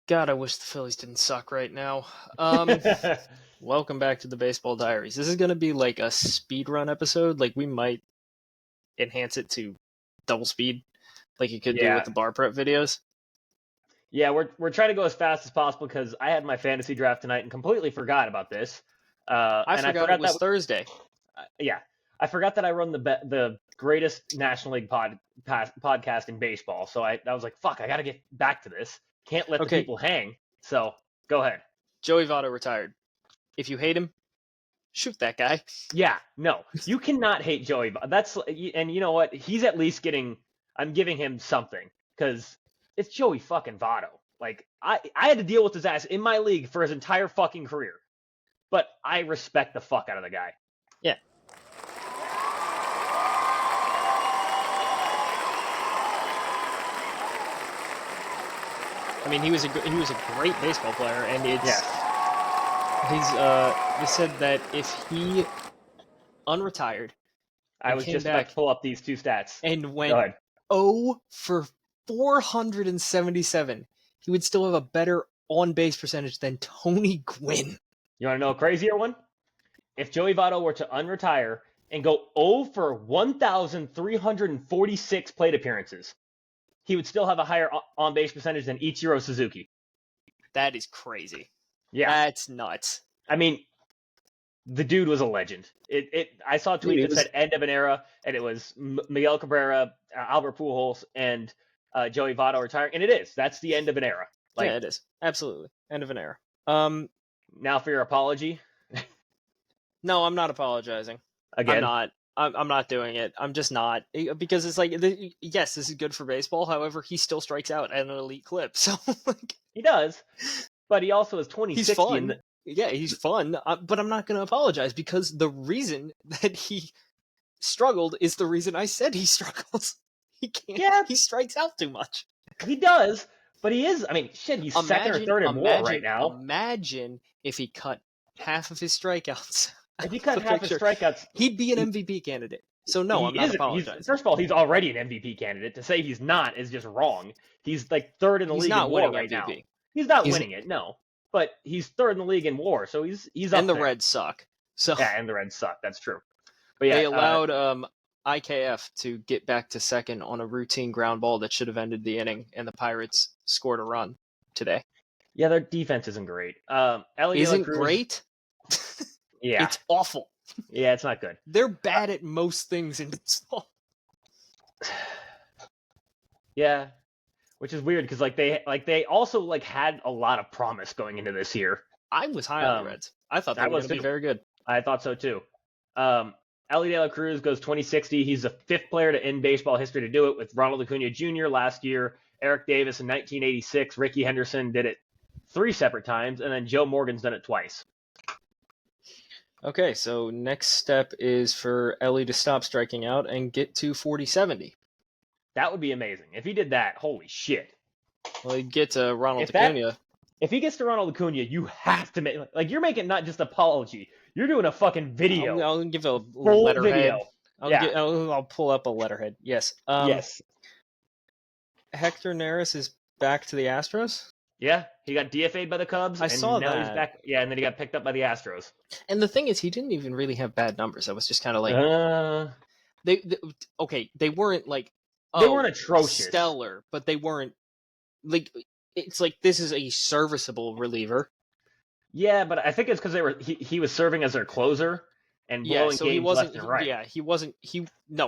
God, I wish the Phillies didn't suck right now. Welcome back to the Baseball Diaries. This is going to be like a speed run episode. Like, we might enhance it to double speed, like you could do with the bar prep videos. Yeah, we're trying to go as fast as possible because I had my fantasy draft tonight and completely forgot about this. I forgot it was Thursday. Yeah, I forgot that I run the greatest National League podcast in baseball. So I was like, fuck, I got to get back to this. Can't let the people hang. So go ahead. Joey Votto retired. If you hate him, shoot that guy. Yeah, no, you cannot hate Joey. And you know what? He's at least I'm giving him something because it's Joey fucking Votto. Like I had to deal with his ass in my league for his entire fucking career, but I respect the fuck out of the guy. Yeah. I mean, he was a great baseball player, and it's they said that if he unretired, I was just about to pull up these two stats and went 0 for 477, he would still have a better on-base percentage than Tony Gwynn. You want to know a crazier one? If Joey Votto were to unretire and go 0 for 1,346 plate appearances, he would still have a higher on-base percentage than Ichiro Suzuki. That is crazy. Yeah. That's nuts. I mean, the dude was a legend. I saw a tweet that said end of an era, and it was Miguel Cabrera, Albert Pujols, and Joey Votto retiring, and it is. That's the end of an era. Like, yeah, it is. Absolutely. End of an era. Now for your apology. No, I'm not apologizing. Again? I'm not doing it. I'm just not. Because it's like, yes, this is good for baseball. However, he still strikes out at an elite clip. So, like, he does. But he also is 2060. He's fun. Yeah, he's fun. But I'm not going to apologize because the reason that he struggled is the reason I said he struggles. He can't. Yeah. He strikes out too much. He does. But he is. I mean, shit, he's second or third in WAR right now. Imagine if he cut half of his strikeouts. If he cut half his strikeouts, he'd be an MVP candidate. So no, I'm not apologizing. First of all, he's already an MVP candidate. To say he's not is just wrong. He's like third in the league in WAR right now. He's not winning it, no. But he's third in the league in WAR, so he's up and the there. Reds suck. So yeah, and the Reds suck. That's true. But yeah, they allowed IKF to get back to second on a routine ground ball that should have ended the inning, and the Pirates scored a run today. Yeah, their defense isn't great. Elly De La Cruz isn't great. Yeah, it's awful. Yeah, it's not good. They're bad at most things in baseball. Yeah, which is weird because they also had a lot of promise going into this year. I was high on the Reds. I thought they were going to be very good. I thought so too. Elly De La Cruz goes 2060. He's the fifth player to end baseball history to do it, with Ronald Acuna Jr. last year, Eric Davis in 1986, Ricky Henderson did it 3 separate times, and then Joe Morgan's done it twice. Okay, so next step is for Elly to stop striking out and get to 40-70. That would be amazing. If he did that, holy shit. Well, he'd get to Ronald Acuna. If he gets to Ronald Acuna, you have to make... You're making not just apology. You're doing a fucking video. I'll give a letterhead. Video. I'll pull up a letterhead. Yes. Yes. Hector Neris is back to the Astros? Yeah, he got DFA'd by the Cubs. I saw that. He's back. Yeah, and then he got picked up by the Astros. And the thing is, he didn't even really have bad numbers. I was just kind of like... They weren't like... they weren't atrocious. Stellar, but they weren't... like. It's like, this is a serviceable reliever. Yeah, but I think it's because he was serving as their closer and blowing games left and right. Yeah, he wasn't...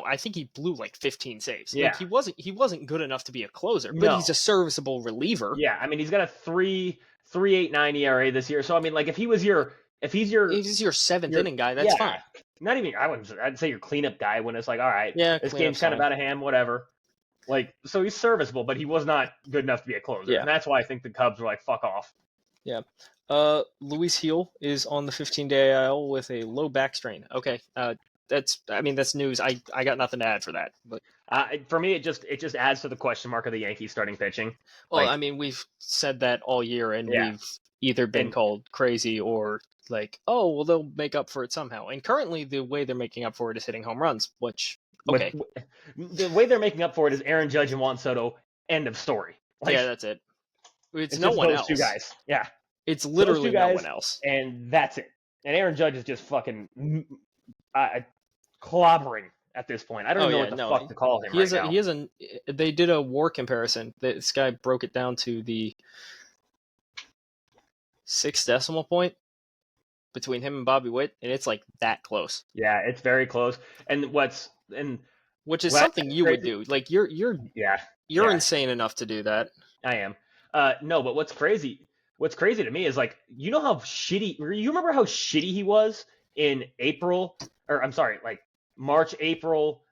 I think he blew like 15 saves. Yeah. Like, he wasn't good enough to be a closer, but he's a serviceable reliever. Yeah, I mean, he's got a 3.89 ERA this year. So I mean, like, if he's your seventh inning guy, that's fine. Not even I'd say your cleanup guy when it's like, all right, this game's kind of out of hand, whatever. Like, so he's serviceable, but he was not good enough to be a closer. Yeah. And that's why I think the Cubs were like, fuck off. Yeah. Luis Heel is on the 15-day IL with a low back strain. Okay. That's news. I got nothing to add for that. But for me, it just adds to the question mark of the Yankees starting pitching. Well, we've said that all year, and we've either been called crazy or like, oh, well, they'll make up for it somehow. And currently, the way they're making up for it is hitting home runs, which, okay. The way they're making up for it is Aaron Judge and Juan Soto. End of story. Yeah, that's it. It's no just one those else. two guys. Yeah. It's Those literally two no guys, one else. and that's it. And Aaron Judge is just fucking clobbering at this point. I don't even know what the fuck to call him right now. They did a WAR comparison. This guy broke it down to the 6th decimal point between him and Bobby Witt, and it's like that close. Yeah, it's very close. And which is something you would do. Like you're insane enough to do that. I am. No, but what's crazy to me is like, you know how shitty. You remember how shitty he was in April, or I'm sorry, like March, April,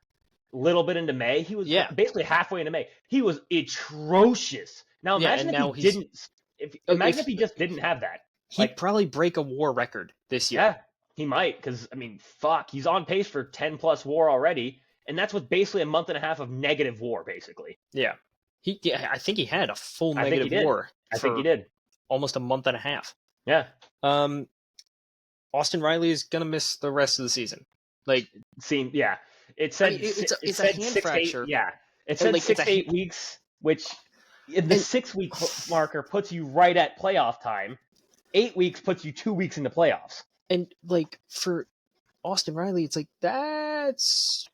little bit into May. He was basically halfway into May. He was atrocious. Now imagine if he didn't. If he just didn't have that. He'd probably break a WAR record this year. Yeah, he might, because I mean, fuck, he's on pace for 10+ WAR already, and that's with basically a month and a half of negative WAR, basically. Yeah. I think he had a full negative WAR. I think he did. Almost a month and a half. Yeah. Austin Riley is gonna miss the rest of the season. Like, yeah. It said it's a hand fracture. It said 6 to 8 weeks, which the 6-week marker puts you right at playoff time. 8 weeks puts you 2 weeks into playoffs. And like for Austin Riley, it's like that's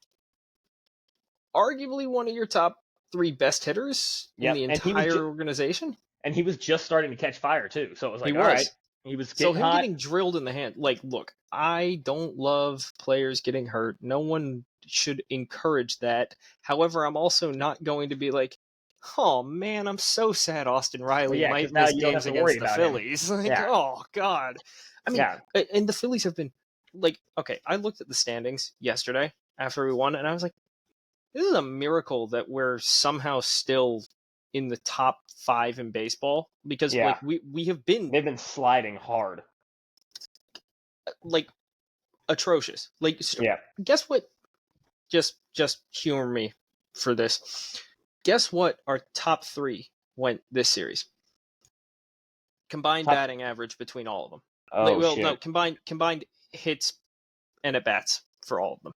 arguably one of your top 3 best hitters in the entire organization. And he was just starting to catch fire too, so it was like, all right, he was getting hot. Getting drilled in the hand. Like, look, I don't love players getting hurt. No one should encourage that. However, I'm also not going to be like, oh man, I'm so sad Austin Riley might miss games against the Phillies. Like, oh god. I mean, and the Phillies have been like, okay, I looked at the standings yesterday after we won, and I was like, this is a miracle that we're somehow still in the top 5 in baseball, because like we have been, they've been sliding hard, like atrocious. Like, guess what? Just humor me for this. Guess what? Our top 3 went this series. Combined batting average between all of them. No, combined hits and at bats for all of them.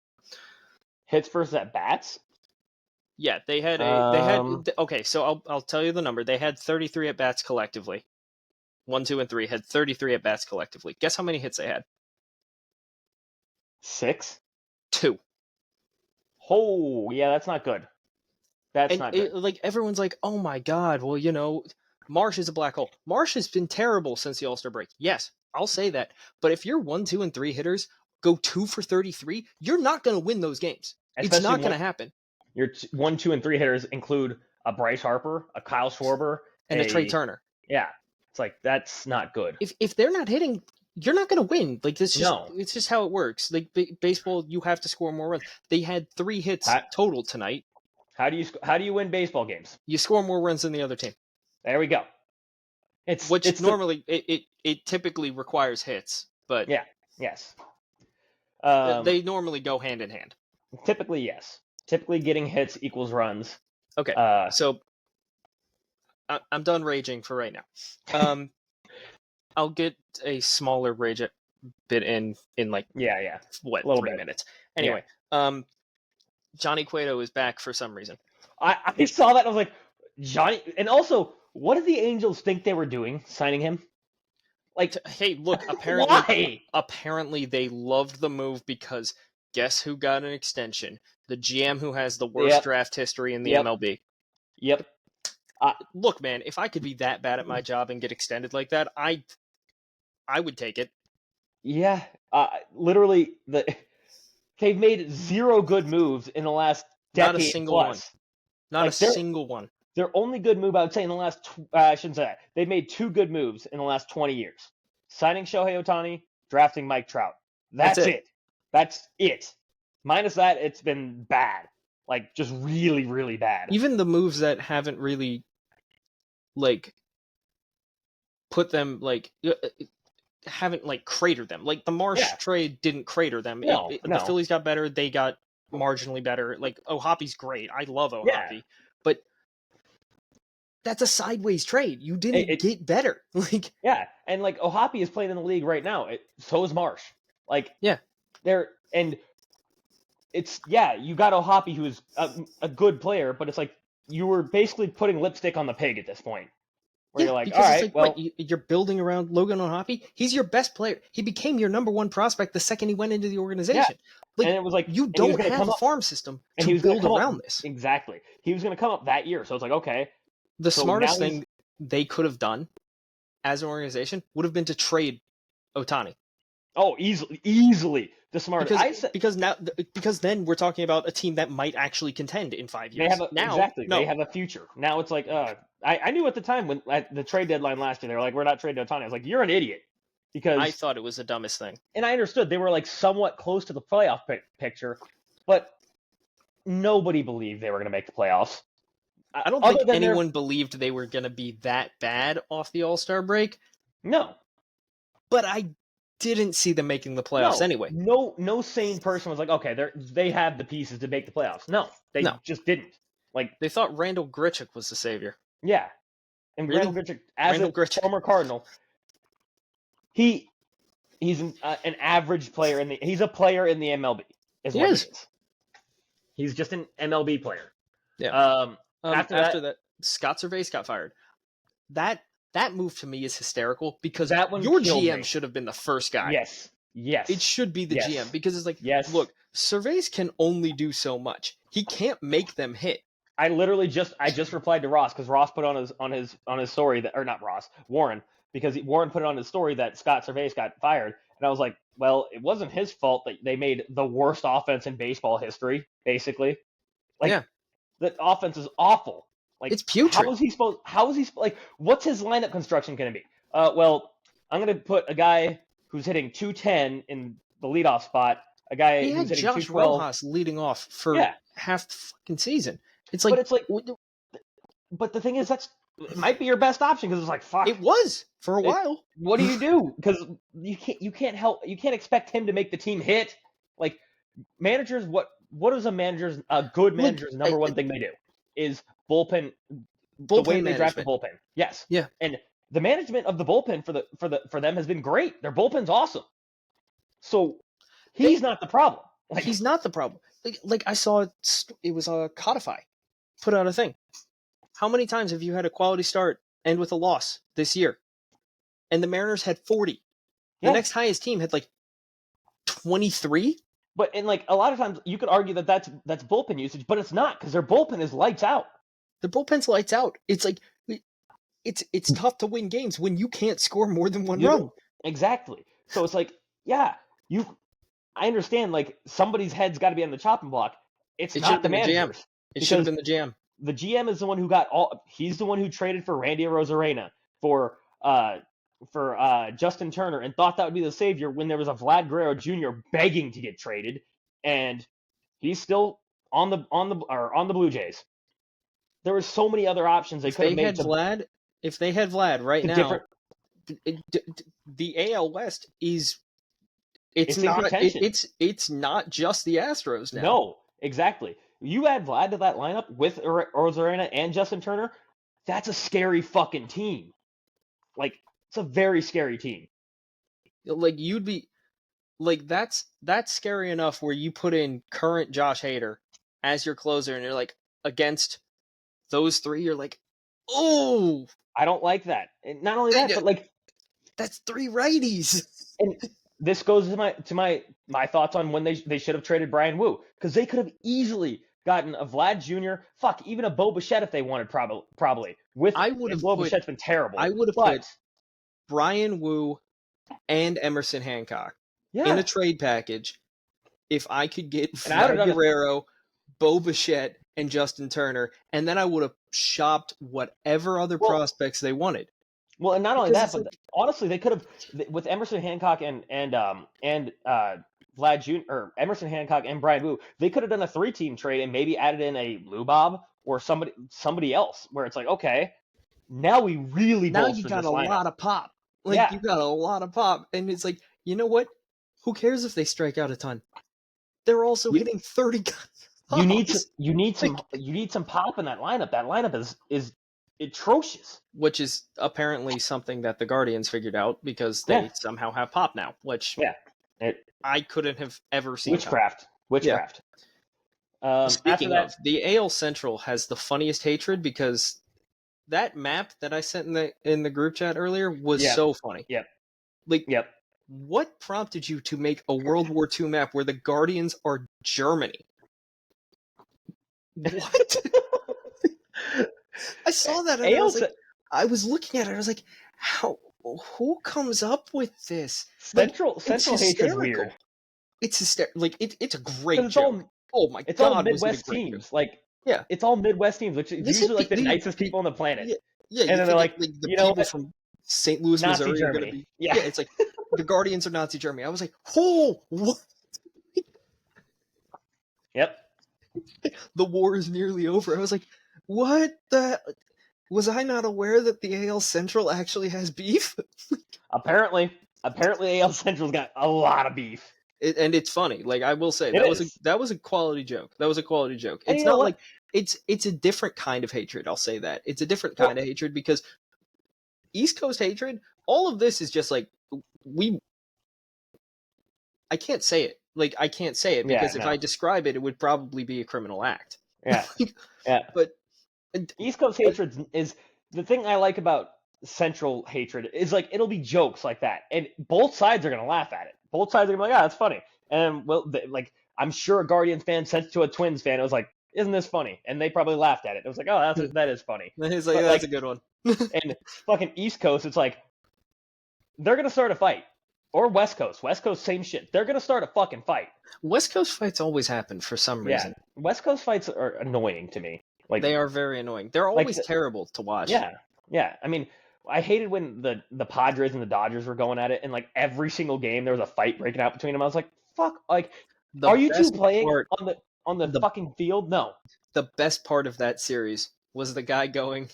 Hits versus at bats. Yeah, they had okay, so I'll tell you the number. They had 33 at bats collectively. 1, 2, and 3 had 33 at bats collectively. Guess how many hits they had? 6. 2. Oh, yeah, that's not good. That's not good. Like, everyone's like, oh my god, well, you know, Marsh is a black hole. Marsh has been terrible since the All-Star break. Yes, I'll say that. But if your 1, 2, and 3 hitters go 2 for 33, you're not going to win those games. It's not going to happen. Your 1, 2, and 3 hitters include a Bryce Harper, a Kyle Schwarber, and a Trey Turner. Yeah, it's like, that's not good. If they're not hitting, you're not going to win. Like, it's just how it works. Like, baseball, you have to score more runs. They had 3 hits total tonight. How do you win baseball games? You score more runs than the other team. There we go. It typically requires hits, but yes. They normally go hand in hand. Typically, yes. Typically, getting hits equals runs. Okay, so I'm done raging for right now. I'll get a smaller rage bit in like 3 minutes. Anyway, Johnny Cueto is back for some reason. I saw that and I was like, Johnny, and also, what did the Angels think they were doing signing him? Like, hey, look, apparently they loved the move because guess who got an extension? The GM who has the worst draft history in the MLB. Yep. Look, man, if I could be that bad at my job and get extended like that, I would take it. Yeah. Literally, they've made 0 good moves in the last decade. Not a single one. Not a single one. Their only good move, I would say, in the last... I shouldn't say that. They've made 2 good moves in the last 20 years. Signing Shohei Ohtani, drafting Mike Trout. That's it. That's it. Minus that, it's been bad. Like, just really, really bad. Even the moves that haven't really, like, put them, like... haven't, like, cratered them. Like, the Marsh trade didn't crater them. No. The Phillies got better. They got marginally better. Like, Ohapi's great. I love Ohapi. But that's a sideways trade. You didn't get better. Like, and, like, Ohapi is playing in the league right now. So is Marsh. Like, and it's, you got Ohapi, who's a good player, but it's like, you were basically putting lipstick on the pig at this point. Where you're like, because all it's right, like, well, what, you're building around Logan O'Hoppe? He's your best player. He became your number one prospect the second he went into the organization. Like, and it was like, you and he was don't going to have come a up, farm system and to he was going to build come up around this. exactly. He was going to come up that year, so it's like, okay, The so smartest now thing they could have done as an organization would have been to trade Otani. Oh, easily the smartest. Because then we're talking about a team that might actually contend in 5 years. They have a future. Now it's like, I knew at the time when at the trade deadline last year, they were like, we're not trading Otani. I was like, you're an idiot, because I thought it was the dumbest thing. And I understood they were like somewhat close to the playoff picture, but nobody believed they were going to make the playoffs. I don't think anyone believed they were going to be that bad off the All-Star break. No. But I didn't see them making the playoffs anyway. No sane person was like, okay, they have the pieces to make the playoffs. No, they just didn't. Like, they thought Randall Grichuk was the savior. Yeah. And really? Randall Grichuk, as a former Cardinal, he's an average player he's a player in the MLB. He is. He's just an MLB player. Yeah. After that, Scott Servais got fired. That move to me is hysterical, because your GM should have been the first guy. Yes. It should be the GM, because it's like, look, Servais can only do so much. He can't make them hit. I just replied to Ross, because Ross put on his story that, or not Ross, Warren, because Warren put it on his story that Scott Servais got fired, and I was like, well, it wasn't his fault that they made the worst offense in baseball history, basically. Like, the offense is awful. Like, it's putrid. How is he like, what's his lineup construction going to be? Well, I'm going to put a guy who's hitting 210 in the leadoff spot, a guy who's hitting 212. Josh Rojas leading off for half the fucking season. It's like, but the thing is, it might be your best option, because it's like, fuck. It was for a while. What do you do? Because you can't expect him to make the team hit. Like, managers, what is a good manager's number one thing they do is bullpen the way they draft the bullpen. Yes. Yeah. And the management of the bullpen for them has been great. Their bullpen's awesome. So he's not the problem. Like, he's not the problem. Like I saw it was a Codify put out a thing. How many times have you had a quality start end with a loss this year? And the Mariners had 40. The next highest team had like 23. But like a lot of times you could argue that's bullpen usage, but it's not, because their bullpen is lights out. The bullpen's lights out. It's like it's tough to win games when you can't score more than one run. Exactly. So it's like, I understand, like, somebody's head's got to be on the chopping block. It not the managers. It should have been the GM. The GM is the one who he's the one who traded for Randy Arozarena, for Justin Turner, and thought that would be the savior when there was a Vlad Guerrero Jr. begging to get traded, and he's still on the Blue Jays. There were so many other options they could have made. If they had Vlad right now, the AL West is it's not just the Astros now. No, exactly. You add Vlad to that lineup with Arozarena and Justin Turner, that's a scary fucking team. Like, it's a very scary team. Like, you'd be like, that's scary enough where you put in current Josh Hader as your closer, and you're like, against those three, you're like, oh, I don't like that. And not only that, but like, that's three righties. And this goes to my thoughts on when they should have traded Brian Wu, because they could have easily gotten a Vlad Jr., even a Bo Bichette if they wanted, probably. Bo Bichette's been terrible. I would have put Brian Wu and Emerson Hancock in a trade package if I could get Vlad Guerrero, Bo Bichette, and Justin Turner, and then I would have shopped whatever other prospects they wanted. Well, and not only that, but honestly, they could have, with Emerson Hancock and Vlad Jr. or Emerson Hancock and Brian Wu, they could have done a 3-team trade and maybe added in a Lou Bob or somebody else, where it's like, okay, now we really bolstered this lineup. Now you got a lot of pop. You got a lot of pop, and it's like, you know what? Who cares if they strike out a ton? They're also hitting 30 guns. You need some pop in that lineup. That lineup is atrocious. Which is apparently something that the Guardians figured out, because they somehow have pop now, which I couldn't have ever seen. Witchcraft. Speaking of, the AL Central has the funniest hatred, because that map that I sent in the group chat earlier was so funny. Yep. Like, Yep. what prompted you to make a World War II map where the Guardians are Germany? What? I saw that and I was looking at it. I was like, how? Who comes up with this? Central hatred's weird. It's hysterical. Like it's a great it's joke. Oh my it's god, all Midwest teams. Like yeah, it's all Midwest teams, which is usually like the nicest people on the planet. Yeah, and then they're like, the you know people what? from St. Louis, Nazi Missouri Germany. are gonna be. Yeah, it's like the Guardians are Nazi Germany. I was like, oh, what? Yep. The war is nearly over. I was like, what the? Was I not aware that the AL Central actually has beef? Apparently AL Central's got a lot of beef. And it's funny. Like I will say, that was a quality joke. That was a quality joke. And it's not like it's a different kind of hatred. I'll say that it's a different kind of hatred because East Coast hatred. All of this is just like I can't say it. Like I can't say it because if I describe it, it would probably be a criminal act. Yeah, yeah. But East Coast hatred is the thing I like about Central hatred is like it'll be jokes like that, and both sides are gonna laugh at it. Both sides are gonna be like, that's funny. And well, like I'm sure a Guardians fan sent it to a Twins fan. It was like, isn't this funny? And they probably laughed at it. It was like, oh, that is funny. He's like, that's a good one. And fucking East Coast, it's like they're gonna start a fight. Or West Coast. West Coast, same shit. They're gonna start a fucking fight. West Coast fights always happen for some reason. West Coast fights are annoying to me. Like they are very annoying. They're always terrible to watch. Yeah. I mean, I hated when the Padres and the Dodgers were going at it, and like every single game there was a fight breaking out between them. I was like, "Fuck!" Like, are you two playing on the fucking field? No. The best part of that series was the guy going.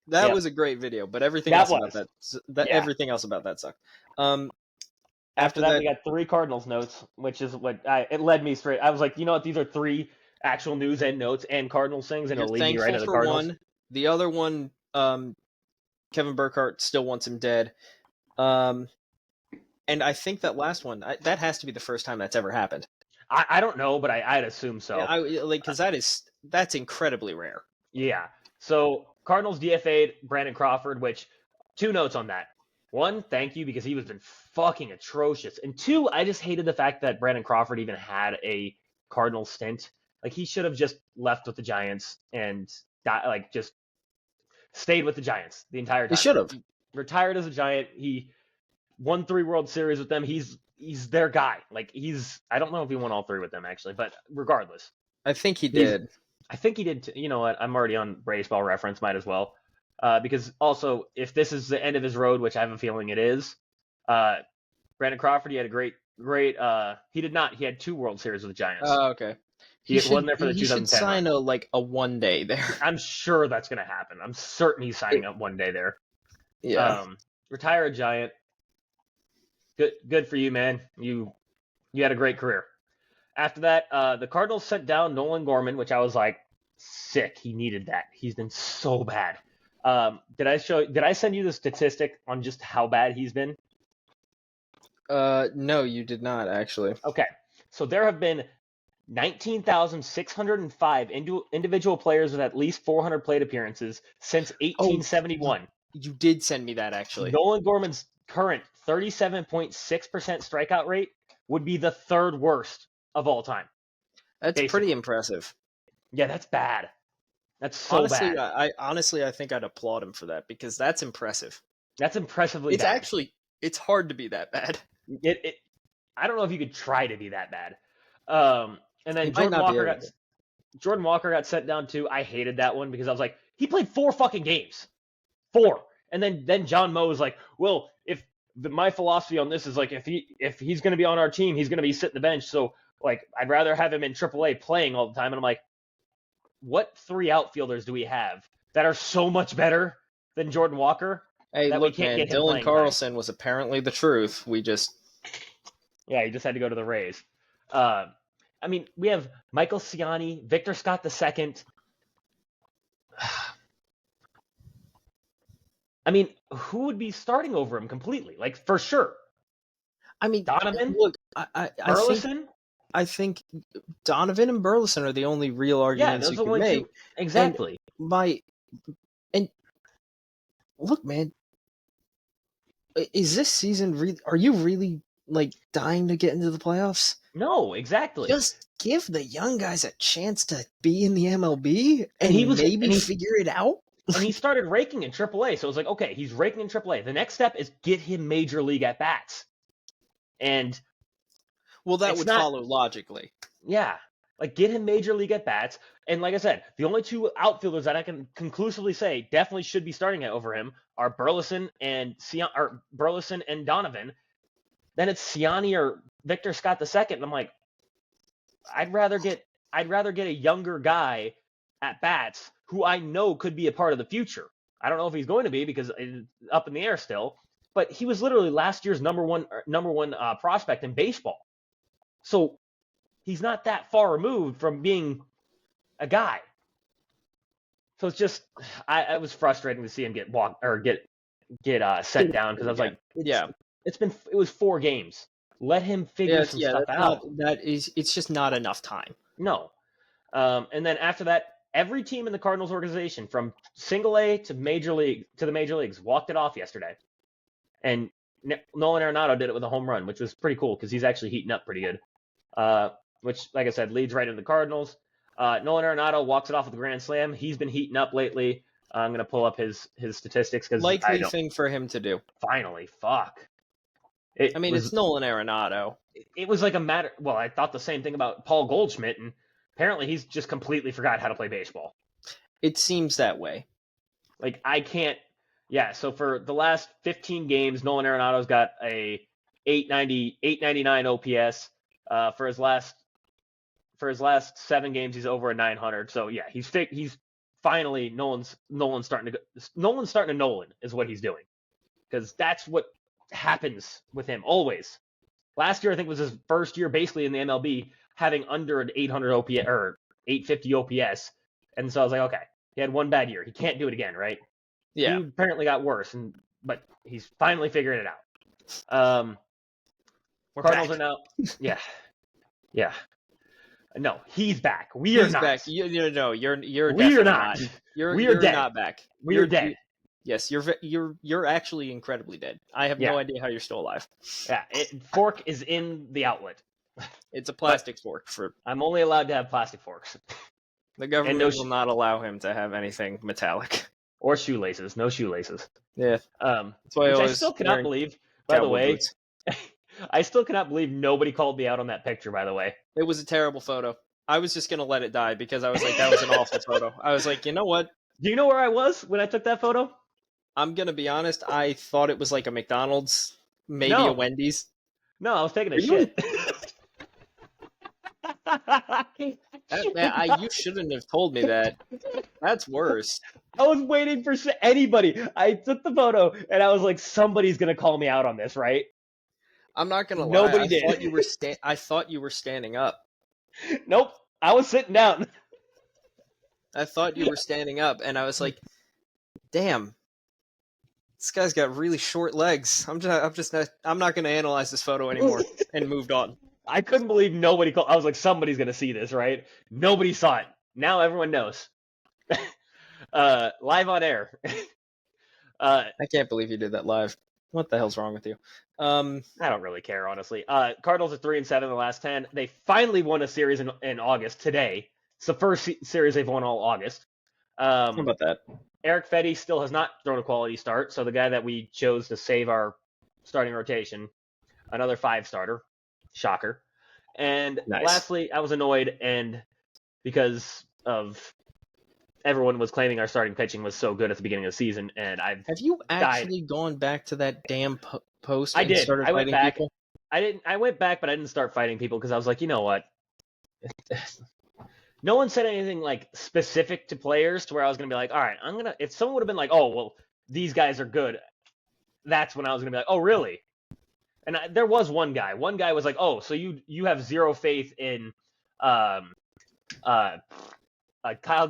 That was a great video, but everything else about that sucked. After that, we got 3 Cardinals notes, which is what it led me straight. I was like, you know what? These are 3 actual news and notes and Cardinals things, and it'll lead me right to the Cardinals. One. The other one, Kevin Burkhardt still wants him dead. And I think that last one, that has to be the first time that's ever happened. I don't know, but I'd assume so. Yeah, because that's incredibly rare. Yeah. So Cardinals DFA'd Brandon Crawford, which 2 notes on that. 1, thank you, because he was been fucking atrocious. And 2, I just hated the fact that Brandon Crawford even had a Cardinal stint. Like, he should have just left with the Giants and just stayed with the Giants the entire time. He should have. Retired as a Giant. He won 3 World Series with them. He's their guy. Like, I don't know if he won all 3 with them, actually, but regardless. I think he did. I think he did. You know what? I'm already on Baseball Reference. Might as well. Because also, if this is the end of his road, which I have a feeling it is, Brandon Crawford, he had a great. He did not. He had 2 World Series with the Giants. Oh, okay. He wasn't there for the 2010. He should sign a one day there. I'm sure that's going to happen. I'm certain he's signing up one day there. Yeah. Retire a Giant. Good for you, man. You had a great career. After that, the Cardinals sent down Nolan Gorman, which I was like, sick. He needed that. He's been so bad. Did I send you the statistic on just how bad he's been? No, you did not, actually. Okay. So there have been 19,605 individual players with at least 400 plate appearances since 1871. You did send me that, actually. Nolan Gorman's current 37.6% strikeout rate would be the 3rd worst of all time. That's pretty impressive. Yeah, that's bad. That's so bad. I think I'd applaud him for that because that's impressive. That's impressively bad. It's hard to be that bad. I don't know if you could try to be that bad. And then Jordan Walker got sent down too. I hated that one because I was like, he played 4 fucking games. 4. And then John Moe was like, well, my philosophy on this is like, if he's going to be on our team, he's going to be sitting the bench. So like, I'd rather have him in AAA playing all the time. And I'm like, what 3 outfielders do we have that are so much better than Jordan Walker? Hey, look, man, Dylan Carlson was apparently the truth. He just had to go to the Rays. I mean, we have Michael Ciani, Victor Scott II. I mean, who would be starting over him completely? Like, for sure. I mean, Donovan? Look, Burleson? I think Donovan and Burleson are the only real arguments you can make. Exactly. And look, man, is this season are you really like dying to get into the playoffs? No, exactly. Just give the young guys a chance to be in the MLB and maybe figure it out. And he started raking in AAA, so it was like, okay, he's raking in AAA. The next step is get him major league at bats. And well, that would follow logically. Yeah, like get him major league at bats. And like I said, the only two outfielders that I can conclusively say definitely should be starting over him are Burleson and Donovan. Then it's Siani or Victor Scott II. And I'm like, I'd rather get a younger guy at bats who I know could be a part of the future. I don't know if he's going to be because it's up in the air still, but he was literally last year's number one prospect in baseball. So he's not that far removed from being a guy. So it's just, I was frustrating to see him get sent down because I was like, it was 4 games. Let him figure some stuff out. It's just not enough time. No. And then after that, every team in the Cardinals organization, from single A to major league to the major leagues, walked it off yesterday. And Nolan Arenado did it with a home run, which was pretty cool because he's actually heating up pretty good. Which, like I said, leads right into the Cardinals. Nolan Arenado walks it off with a grand slam. He's been heating up lately. I'm going to pull up his statistics because likely thing for him to do. Finally, fuck. It's Nolan Arenado. It was like a matter. Well, I thought the same thing about Paul Goldschmidt, and apparently he's just completely forgot how to play baseball. It seems that way. Like I can't. Yeah. So for the last 15 games, Nolan Arenado's got a 899 OPS. For his last 7 games, he's over a 900. So yeah, he's finally Nolan's starting to Nolan is what he's doing, because that's what happens with him always. Last year I think was his first year basically in the MLB having under an 800 OPS or 850 OPS, and so I was like, okay, he had one bad year, he can't do it again, right? Yeah. He apparently got worse, but he's finally figuring it out. Cardinals are now, yeah. No, he's back. He's not. Back. You're not. You're dead. Not back. You're dead. Yes, you're actually incredibly dead. I have no idea how you're still alive. Yeah, fork is in the outlet. It's a plastic fork. I'm only allowed to have plastic forks. The government will not allow him to have anything metallic or shoelaces. No shoelaces. Yeah. That's why I still cannot believe. By the way, I still cannot believe nobody called me out on that picture. By the way, it was a terrible photo. I was just gonna let it die because I was like, that was an awful photo. I was like, you know what? Do you know where I was when I took that photo? I'm gonna be honest. I thought it was like a McDonald's, maybe a Wendy's. No, I was taking a shit. You shouldn't have told me that. That's worse. I was waiting for anybody. I took the photo and I was like, somebody's gonna call me out on this, right? I'm not gonna lie. Nobody did. I thought you were standing up. Nope, I was sitting down. I thought you were standing up, and I was like, "Damn, this guy's got really short legs." I'm not gonna analyze this photo anymore, and moved on. I couldn't believe nobody called. I was like, somebody's gonna see this, right? Nobody saw it. Now everyone knows. Live on air. I can't believe you did that live. What the hell's wrong with you? I don't really care, honestly. Cardinals are 3-7 in the last 10. They finally won a series in August today. It's the first series they've won all August. How about that? Eric Fetty still has not thrown a quality start, so the guy that we chose to save our starting rotation, another 5-starter. Shocker. And lastly, I was annoyed, and because of everyone was claiming our starting pitching was so good at the beginning of the season, and have you actually gone back to that damn post? I did. I went back. People? I went back, but I didn't start fighting people because I was like, you know what? No one said anything like specific to players to where I was gonna be like, all right, if someone would have been like, oh well, these guys are good, that's when I was gonna be like, oh really? And there was one guy. One guy was like, oh, so you have zero faith in Kyle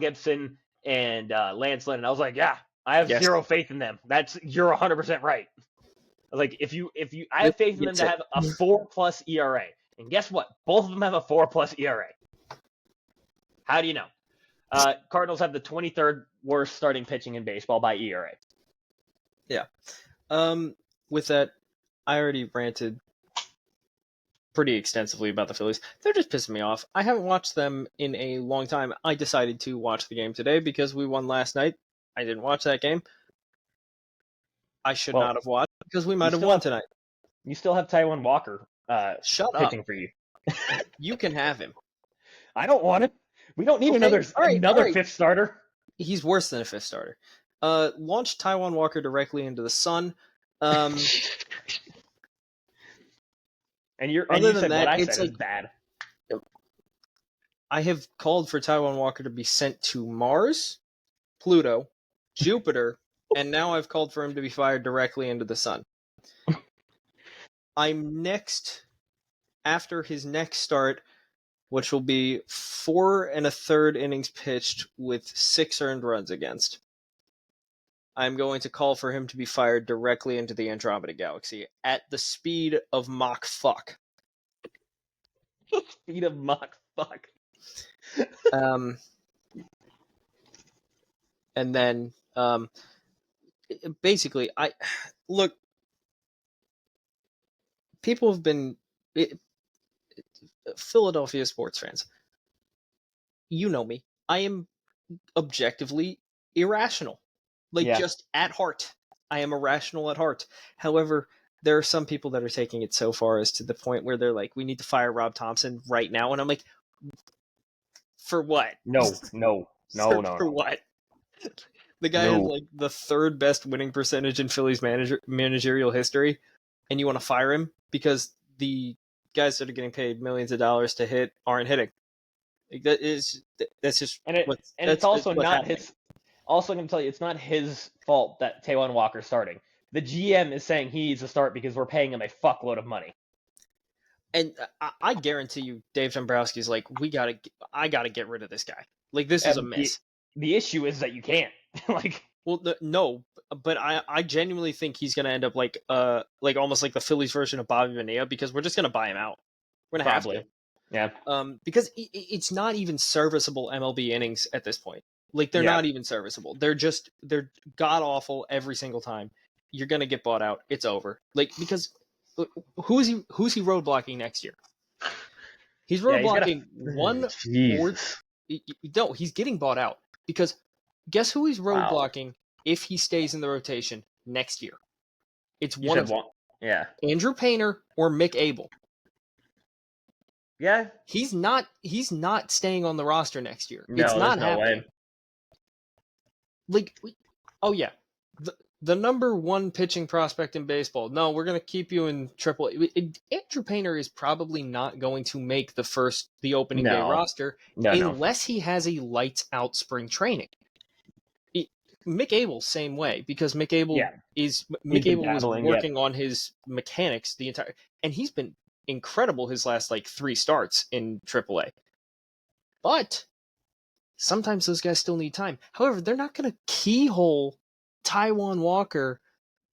Gibson and Lance Lynn. And I was like, yeah, I have zero faith in them. You're 100% right. I was like, if you I have faith in them to have a 4+ ERA. And guess what? Both of them have a 4+ ERA. How do you know? Cardinals have the 23rd worst starting pitching in baseball by ERA. Yeah. With that, I already ranted pretty extensively about the Phillies. They're just pissing me off. I haven't watched them in a long time. I decided to watch the game today because we won last night. I didn't watch that game. I should not have watched because we might have won tonight. You still have Taijuan Walker Shut pitching up. for you. You can have him. I don't want it. We don't need another fifth starter. He's worse than a fifth starter. Launch Taijuan Walker directly into the sun. And you said what I said is bad. I have called for Taijuan Walker to be sent to Mars, Pluto, Jupiter, and now I've called for him to be fired directly into the sun. I'm next, after his next start, which will be 4 1/3 innings pitched with 6 earned runs against. I'm going to call for him to be fired directly into the Andromeda Galaxy at the speed of Mach fuck. Speed of Mach fuck. And then, basically, look, people have been, Philadelphia sports fans, you know me, I am objectively irrational. Just at heart. I am irrational at heart. However, there are some people that are taking it so far as to the point where they're like, we need to fire Rob Thompson right now. And I'm like, for what? No. For what? The guy has like the 3rd best winning percentage in Phillies managerial history, and you want to fire him because the guys that are getting paid millions of dollars to hit aren't hitting. That's just it's also not his. Also, I'm going to tell you, it's not his fault that Taijuan Walker's starting. The GM is saying he needs to start because we're paying him a fuckload of money. And I guarantee you, Dave Dombrowski's like, I gotta get rid of this guy. Like, this is a miss. The issue is that you can't. No, but I genuinely think he's gonna end up like almost like the Phillies version of Bobby Bonilla, because we're just gonna buy him out. We're gonna have to. Yeah. Because it's not even serviceable MLB innings at this point. Like, they're not even serviceable. They're god awful every single time. You're gonna get bought out. It's over. Like, because who's he roadblocking next year? He's roadblocking no, he's getting bought out, because guess who he's roadblocking if he stays in the rotation next year? It's one of them. Yeah. Andrew Painter or Mick Abel. Yeah. He's not staying on the roster next year. No, it's not happening. Way. Like, the number 1 pitching prospect in baseball. No, we're going to keep you in AAA. Andrew Painter is probably not going to make the opening day roster unless he has a lights out spring training. Mick Abel, same way, because Mick Abel was working on his mechanics the entire, and he's been incredible his last 3 starts in AAA. But sometimes those guys still need time. However, they're not going to keyhole Taijuan Walker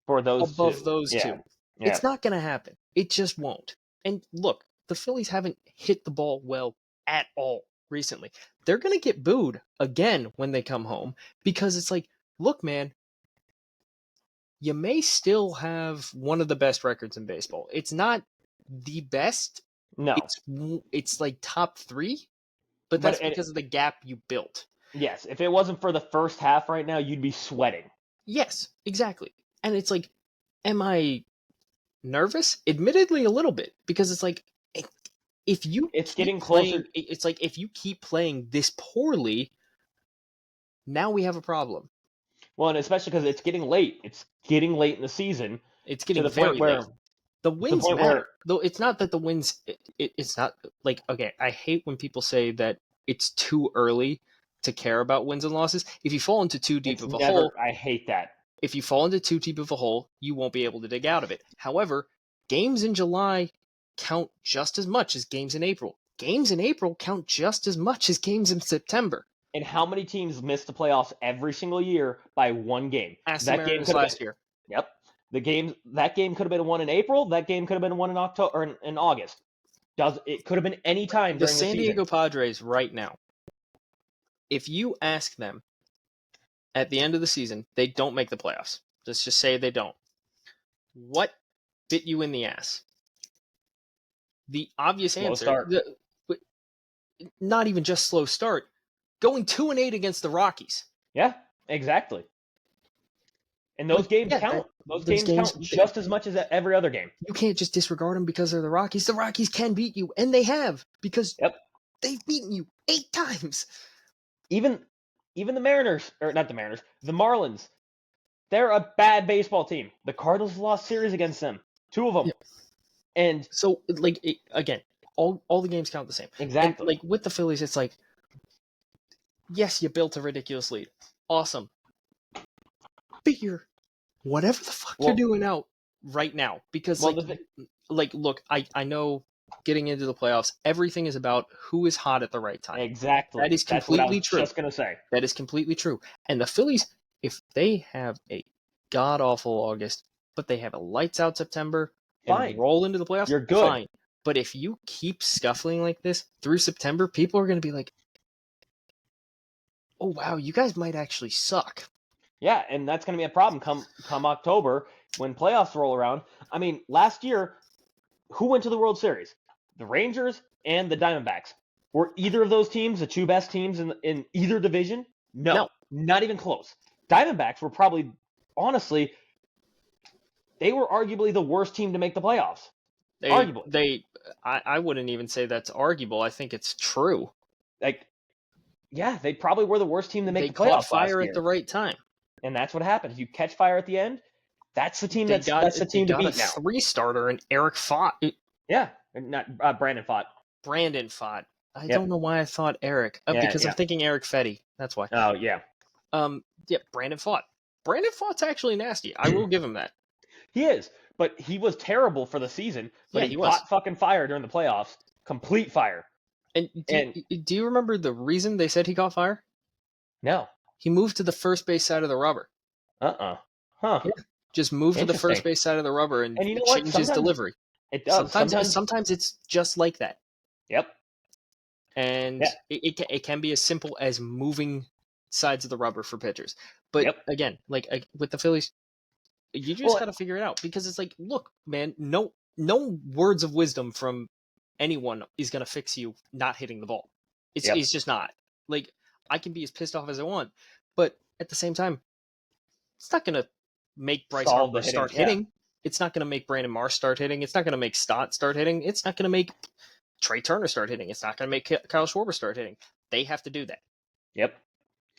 for those above those two. Yeah. It's not going to happen. It just won't. And look, the Phillies haven't hit the ball well at all recently. They're going to get booed again when they come home, because it's like, look, man, you may still have one of the best records in baseball. It's not the best. No. It's like top 3, but that's because of the gap you built. Yes. If it wasn't for the first half right now, you'd be sweating. Yes, exactly. And it's like, am I nervous? Admittedly, a little bit, because it's like, it's getting closer. It's like, if you keep playing this poorly, now we have a problem. Well, and especially because it's getting late. It's getting late in the season. It's getting very late. The wins matter. Though it's not that the wins. It's not like, okay, I hate when people say that it's too early to care about wins and losses. If you fall into too deep of a hole, I hate that. If you fall into too deep of a hole, you won't be able to dig out of it. However, games in July count just as much as games in April. Games in April count just as much as games in September. And how many teams miss the playoffs every single year by 1 game? That game last year. Yep. That game could have been won in April. That game could have been won in October or in August. It could have been any time The during the San season. Diego Padres right now, if you ask them at the end of the season, they don't make the playoffs. Let's just say they don't. What bit you in the ass? The obvious Slow answer, start. not even just slow start, going 2-8 against the Rockies. Yeah, exactly. And those games count. Those games count just as much as every other game. You can't just disregard them because they're the Rockies. The Rockies can beat you, and they have, because they've beaten you 8 times. Even the Mariners, or not the Mariners, the Marlins, they're a bad baseball team. The Cardinals lost series against them, 2 of them. Yeah. And so, like, again, all the games count the same. Exactly. And, like, with the Phillies, it's like, yes, you built a ridiculous lead. Awesome. Figure whatever the fuck you're doing out right now. Because, look, I know getting into the playoffs, everything is about who is hot at the right time. Exactly. That is completely That's what I was true. just going to say. That is completely true. And the Phillies, if they have a god-awful August, but they have a lights-out September and roll into the playoffs, you're good. Fine. But if you keep scuffling like this through September, people are going to be like, oh, wow, you guys might actually suck. Yeah, and that's going to be a problem come October when playoffs roll around. I mean, last year, who went to the World Series? The Rangers and the Diamondbacks. Were either of those teams the 2 best teams in either division? No, not even close. Diamondbacks were probably, honestly, they were arguably the worst team to make the playoffs. I wouldn't even say that's arguable. I think it's true. Yeah, they probably were the worst team to make the playoffs. They caught fire at the right time. And that's what happens. If you catch fire at the end, that's the team that's the team to beat now. 3-starter and Eric Fott. Yeah, not Brandon Fott. Brandon Fott. I don't know why I thought Eric. Because I'm thinking Eric Fetty. That's why. Oh, yeah. Brandon Fott. Brandon Fott's actually nasty. I will give him that. He is, but he was terrible for the season. But he caught fucking fire during the playoffs. Complete fire. And do you remember the reason they said he caught fire? No. He moved to the first base side of the rubber. Huh. Yeah. Just moved to the first base side of the rubber and you know changed his delivery. It does. Sometimes it's just like that. Yep. And it can be as simple as moving sides of the rubber for pitchers. But again, like with the Phillies, you just got to figure it out, because it's like, look, man, no words of wisdom from anyone is going to fix you not hitting the ball. It's just not. Like, I can be as pissed off as I want, but at the same time, it's not going to make Bryce Harper start hitting. It's not going to make Brandon Marsh start hitting. It's not going to make Stott start hitting. It's not going to make Trey Turner start hitting. It's not going to make Kyle Schwarber start hitting. They have to do that. Yep.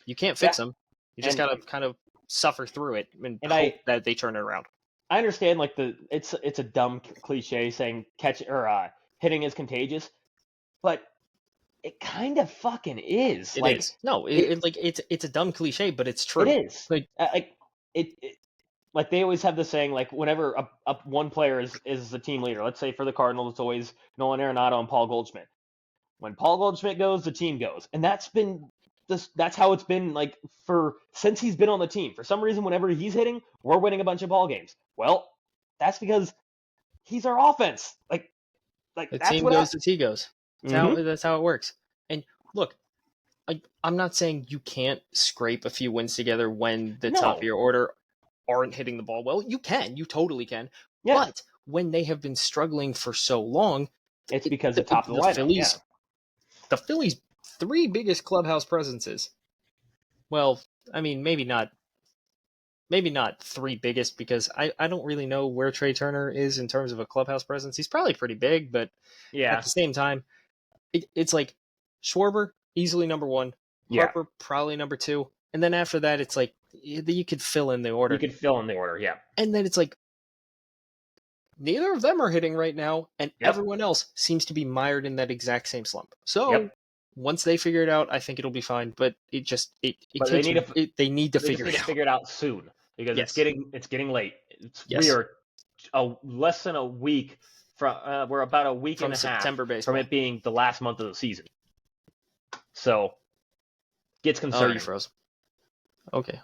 You can't fix them. You just got to kind of suffer through it and hope that they turn it around. I understand, like, it's a dumb cliche saying hitting is contagious, but it kind of fucking is. It is. No, it's a dumb cliche, but it's true. It is. Like they always have the saying, like, whenever one player is the team leader, let's say for the Cardinals, it's always Nolan Arenado and Paul Goldschmidt. When Paul Goldschmidt goes, the team goes. And that's how it's been, like, since he's been on the team. For some reason, whenever he's hitting, we're winning a bunch of ball games. Well, that's because he's our offense. Like the team goes, the T goes. That's how it works. And look, I'm not saying you can't scrape a few wins together when the top of your order aren't hitting the ball well. You can. You totally can. Yeah. But when they have been struggling for so long, it's because the top of the lineup. The Phillies' 3 biggest clubhouse presences. Well, I mean, maybe not 3 biggest, because I don't really know where Trey Turner is in terms of a clubhouse presence. He's probably pretty big, but at the same time, it's like Schwarber, easily number 1. Harper, probably number 2. And then after that, it's like, you could fill in the order. Yeah. And then it's like, neither of them are hitting right now, and everyone else seems to be mired in that exact same slump. So once they figure it out, I think it'll be fine. But they need to figure it out soon, because it's getting late. We are less than a week from we're about a week and a September half from it being the last month of the season. So gets concerning. Oh, you froze. Okay.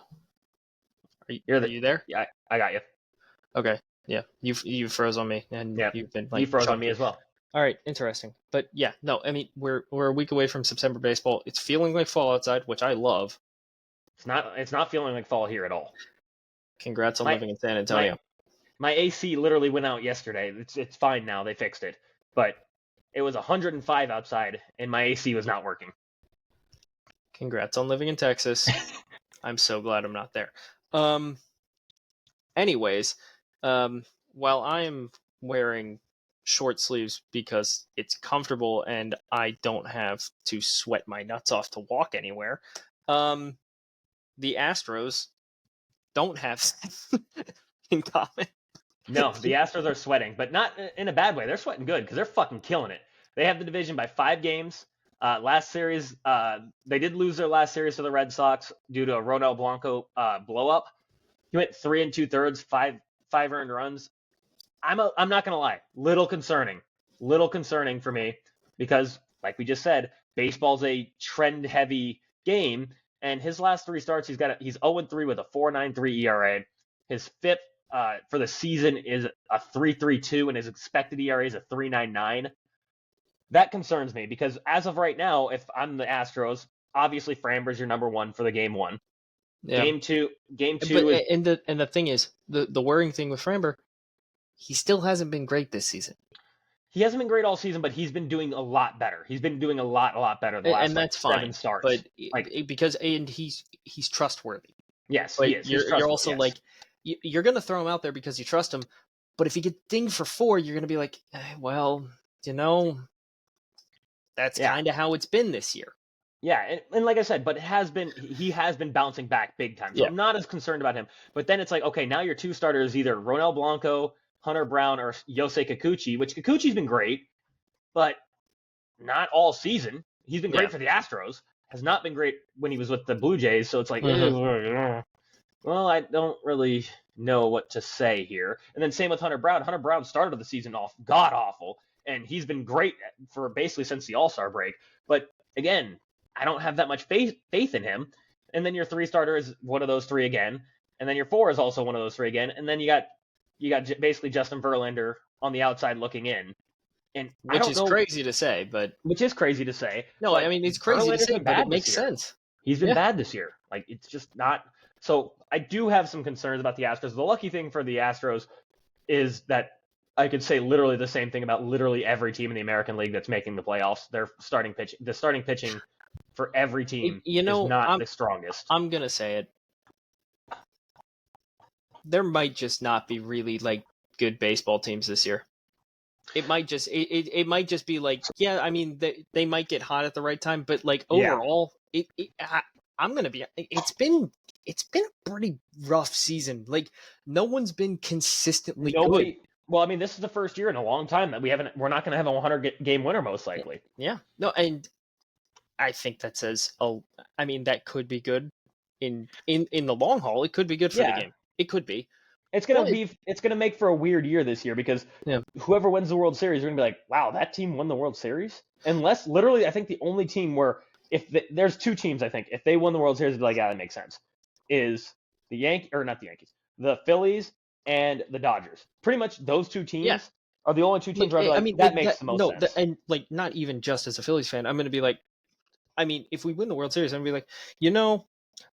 Are you there? Yeah, I got you. Okay. Yeah, you froze on me, and you've been you froze on me as well. All right, interesting. But yeah, no, I mean we're a week away from September baseball. It's feeling like fall outside, which I love. It's not feeling like fall here at all. Congrats on My living in San my Antonio. my AC literally went out yesterday. It's fine now. They fixed it. But it was 105 outside and my AC was not working. Congrats on living in Texas. I'm so glad I'm not there. Anyways, while I'm wearing short sleeves because it's comfortable and I don't have to sweat my nuts off to walk anywhere, the Astros don't have in common. No, the Astros are sweating, but not in a bad way. They're sweating good because they're fucking killing it. They have the division by 5 games. Last series, they did lose their last series to the Red Sox due to a Ronel Blanco blow up. He went 3 2/3, five earned runs. I'm not gonna lie, little concerning for me because, like we just said, baseball's a trend heavy game, and his last 3 starts, he's 0-3 with a 4.93 ERA. His fifth for the season is a 3.32, and his expected ERA is a 3.99. That concerns me because as of right now, if I'm the Astros, obviously Framber's your number 1 for the game 1. Yeah. Game two But, is and the thing is, the worrying thing with Framber, he still hasn't been great this season. he hasn't been great all season, but he's been doing a lot better. He's been doing a lot better the last And that's 7 fine, starts. but like because he's trustworthy. yes, But he is. You're also like you're gonna throw him out there because you trust him. But if he gets dinged for 4, you're gonna be like, well, that's kind of how it's been this year. Yeah, and like I said, but he has been bouncing back big time. So I'm not as concerned about him. But then it's like, okay, now your 2 starters is either Ronel Blanco, Hunter Brown, or Yosei Kikuchi, which Kikuchi's been great, but not all season. He's been great for the Astros. Has not been great when he was with the Blue Jays. So it's like, well, I don't really know what to say here. And then same with Hunter Brown. Hunter Brown started the season off god awful, and he's been great for basically since the All-Star break. But again, I don't have that much faith in him. And then your 3 starter is one of those 3 again, and then your 4 is also one of those 3 again, and then you got basically Justin Verlander on the outside looking in. And which is crazy to say, but which is crazy to say. No, I mean it's crazy to say, but it makes sense. He's been bad this year. Like it's just not. So I do have some concerns about the Astros. The lucky thing for the Astros is that I could say literally the same thing about literally every team in the American League that's making the playoffs. The starting pitching for every team is not the strongest. I'm gonna say it. There might just not be really like good baseball teams this year. It might just it might just be like, yeah, I mean they might get hot at the right time, but like overall, I'm gonna be. It's been a pretty rough season. Like no one's been consistently good. Well, I mean, this is the first year in a long time that we're not gonna have a 100 game winner most likely. Yeah, no, and I think that says I mean that could be good in the long haul. It could be good for the game. It could be. It's gonna make for a weird year this year because whoever wins the World Series, you're gonna be like, wow, that team won the World Series. Unless literally, I think the only team where there's 2 teams, I think if they won the World Series, it'd be like, yeah, that makes sense. Is the not the Yankees, the Phillies and the Dodgers. Pretty much those 2 teams are the only 2 teams where I'd be like, that makes the most sense. And like not even just as a Phillies fan, I'm gonna be like, I mean, if we win the World Series, I'm gonna be like,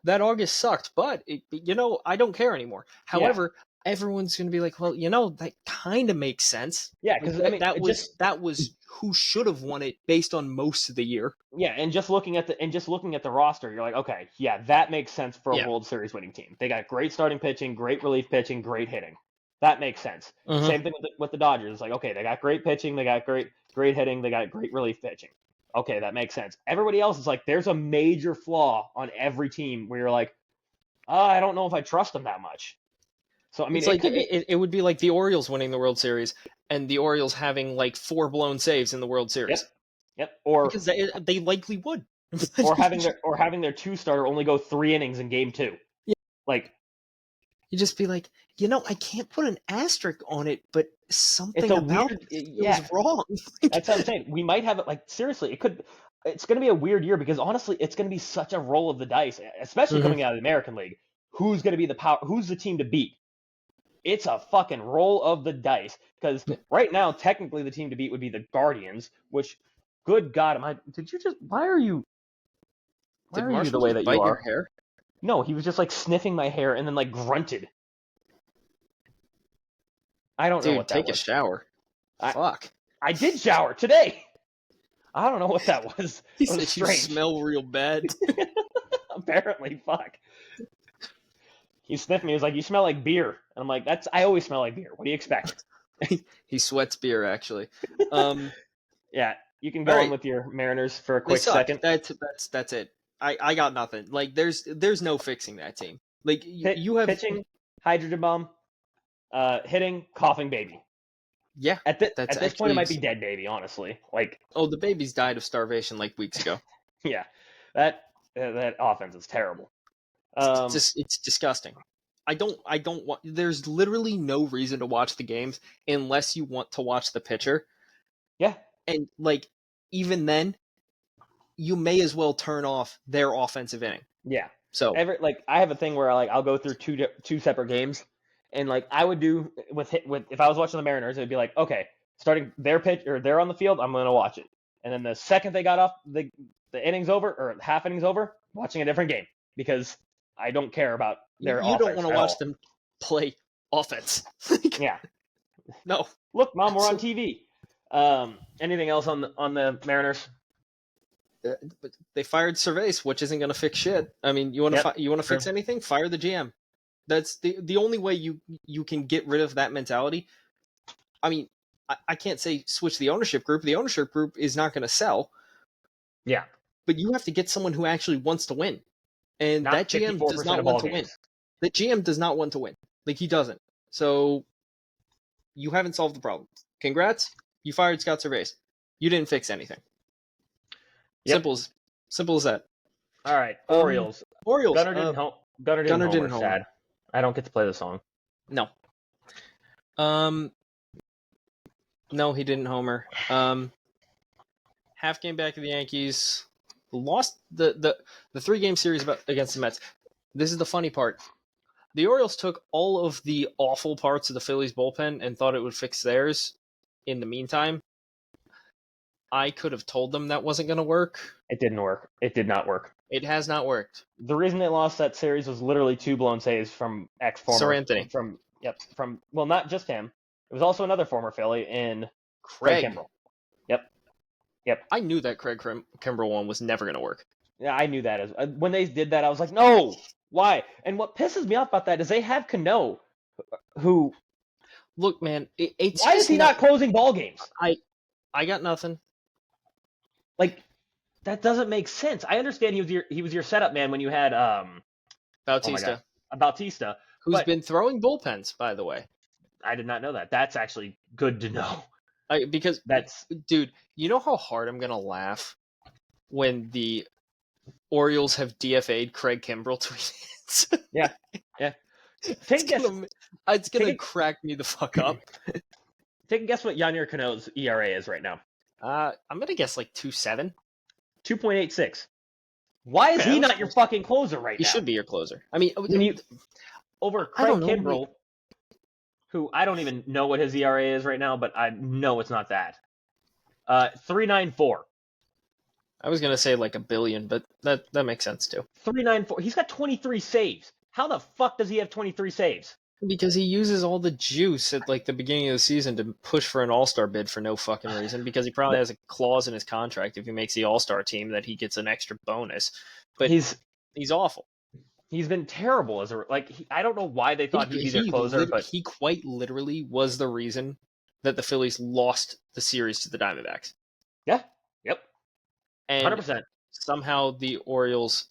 that August sucked, but I don't care anymore. However, everyone's going to be like, well, that kind of makes sense. Yeah, because that was who should have won it based on most of the year. Yeah, and just looking at the roster, you're like, okay, yeah, that makes sense for a World Series winning team. They got great starting pitching, great relief pitching, great hitting. That makes sense. Same thing with the Dodgers. It's like, okay, they got great pitching, they got great hitting, they got great relief pitching. Okay, that makes sense. Everybody else is like, there's a major flaw on every team where you're like, I don't know if I trust them that much. So I mean, it would be like the Orioles winning the World Series and the Orioles having like 4 blown saves in the World Series. Yep. Or because they likely would. or having their 2 starter only go 3 innings in game 2. Yeah. Like you just be like, I can't put an asterisk on it, but something about it was wrong. That's what I'm saying. We might have it like seriously. It's going to be a weird year because honestly, it's going to be such a roll of the dice, especially coming out of the American League. Who's going to be who's the team to beat? it's a fucking roll of the dice. Because right now, technically, the team to beat would be the Guardians. Which, good God, why are you Did the Marshall way just that you bite your are? hair? No, he was just like sniffing my hair and then like grunted. I don't know Dude, what that take a was. shower. I Fuck. I did shower today. I don't know what that was. He It was said you strange. smell real bad. Apparently, fuck. He sniffed me. He was like, "You smell like beer." And I'm like, I always smell like beer. What do you expect?" He sweats beer, actually. Yeah, you can All go on right. with your Mariners for a They quick suck. second. That's it. I got nothing. Like there's no fixing that team. Like you have Pitching, hydrogen bomb, hitting, coughing baby. yeah. At That's this point, it actually might be dead baby. Honestly, like the babies died of starvation like weeks ago. yeah, that offense is terrible. It's disgusting. I don't want. There's literally no reason to watch the games unless you want to watch the pitcher. Yeah, And like even then, you may as well turn off their offensive inning. yeah. So I have a thing where like I'll go through two separate games, and like I would do with if I was watching the Mariners, it'd be like, okay, starting their pitch or they're on the field, I'm gonna watch it, and then the second they got off the innings over or half innings over, watching a different game because I don't care about their you don't offense want to at watch all. them play offense. Yeah. No. Look, Mom, we're on TV. Anything else on the Mariners? But they fired Cervais, which isn't going to fix shit. I mean, you want to you want to true. fix anything? Fire the GM. That's the only way you can get rid of that mentality. I mean, I can't say switch the ownership group. The ownership group is not going to sell. Yeah. But you have to get someone who actually wants to win. And Not that GM does 54% not of want ball to win. games. That GM does not want to win. Like, he doesn't. So, you haven't solved the problem. Congrats. You fired Scott Cervais. You didn't fix anything. Yep. Simple as that. All right. Orioles. Gunnar didn't homer. Sad. I don't get to play the song. No. No, he didn't homer. Half game back of the Yankees. Lost the 3-game series against the Mets. This is the funny part. The Orioles took all of the awful parts of the Phillies bullpen and thought it would fix theirs in the meantime. I could have told them that wasn't going to work. It didn't work. It did not work. It has not worked. The reason they lost that series was literally 2 blown saves from ex-former. Sir Anthony. Well, not just him. It was also another former Philly in Craig Kimbrell. Yep. I knew that Craig Kimbrell one was never going to work. Yeah, I knew that. When they did that, I was like, no, why? And what pisses me off about that is they have Cano, who... Look, man, it's why is he not closing ball games? I got nothing. Like, that doesn't make sense. I understand he was your setup man when you had Bautista. Bautista, who's been throwing bullpens, by the way. I did not know that. That's actually good to know. Because dude, you know how hard I'm gonna laugh when the Orioles have DFA'd Craig Kimbrell tweets. Yeah. It's gonna crack me the fuck up. Take a guess what Yanier Cano's ERA is right now. I'm gonna guess like 2.7. 2.86. Why is he not your fucking closer right now? He should be your closer. I mean, over Craig Kimbrell, who I don't even know what his ERA is right now, but I know it's not that. 3.94. I was gonna say like a billion, but that makes sense too. 3.94. He's got 23 saves. How the fuck does he have 23 saves? Because he uses all the juice at like the beginning of the season to push for an All-Star bid for no fucking reason. Because he probably has a clause in his contract if he makes the All-Star team that he gets an extra bonus. But he's awful. He's been terrible I don't know why they thought he'd be their closer, but he quite literally was the reason that the Phillies lost the series to the Diamondbacks. Yeah. Yep. And 100%. Somehow the Orioles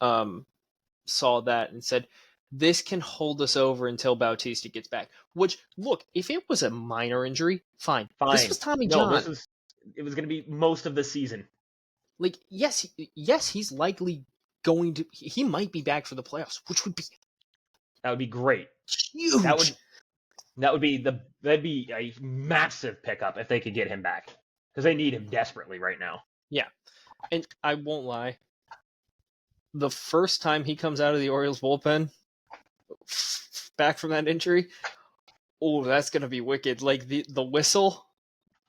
saw that and said, this can hold us over until Bautista gets back. Which, look, if it was a minor injury, fine. This was Tommy John. It was going to be most of the season. Like, yes, he's likely going to... He might be back for the playoffs, which would be... That would be great. Huge. That'd be a massive pickup if they could get him back. Because they need him desperately right now. Yeah. And I won't lie. The first time he comes out of the Orioles bullpen back from that injury. Oh, that's gonna be wicked. Like the whistle.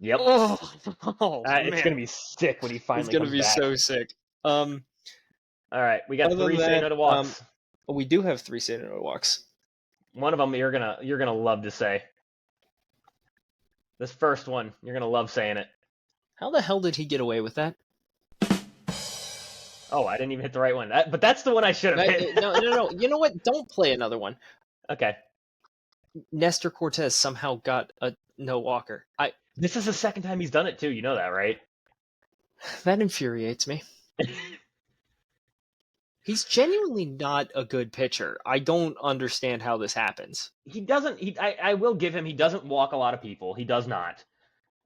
Yep. Oh man, It's gonna be sick when he finally it's gonna comes be back. so sick. All right, we got Other 3 than say no to that, walks. we do have 3 say no to walks. One of them you're gonna love to say. This first one, you're gonna love saying it. How the hell did he get away with that? Oh, I didn't even hit the right one. But that's the one I should have hit. No. You know what? Don't play another one. Okay. Nestor Cortez somehow got a no walker. This is the second time he's done it too. You know that, right? That infuriates me. He's genuinely not a good pitcher. I don't understand how this happens. He doesn't. I will give him. He doesn't walk a lot of people. He does not.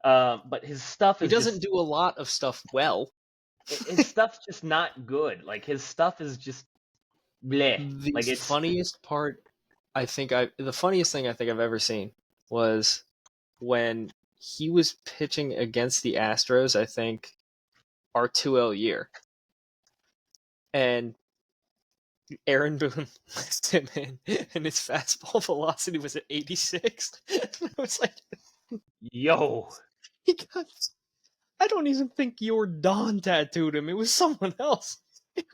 But his stuff is. He doesn't do a lot of stuff well. His stuff's just not good. Like his stuff is just bleh. The Like it's funniest part, the funniest thing I think I've ever seen was when he was pitching against the Astros. I think our 2L year, and Aaron Boone left him in, and his fastball velocity was at 86. I was like, yo. he got. I don't even think your Don tattooed him. It was someone else. It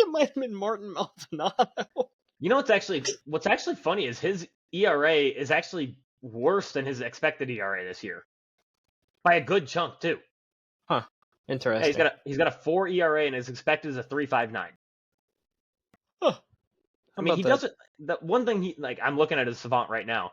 might have been Martin Maldonado. You know what's actually funny is his ERA is actually worse than his expected ERA this year, by a good chunk too. Huh? Interesting. Yeah, he's got a 4 ERA and his expected is a 3.59. Huh. I mean, he doesn't. The one thing I'm looking at his savant right now.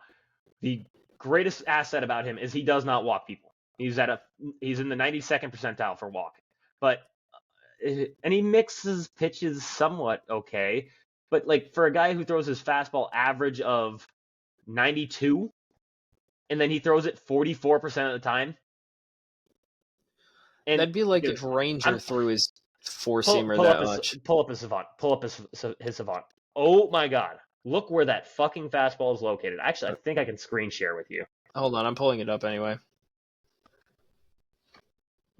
The greatest asset about him is he does not walk people. He's in the 92nd percentile for walk, and he mixes pitches somewhat okay. But like for a guy who throws his fastball average of 92, and then he throws it 44% of the time. And that'd be like if Ranger threw his 4-seamer that much. Pull up his savant. Pull up his savant. Oh my god! Look where that fucking fastball is located. Actually, I think I can screen share with you. Hold on, I'm pulling it up anyway.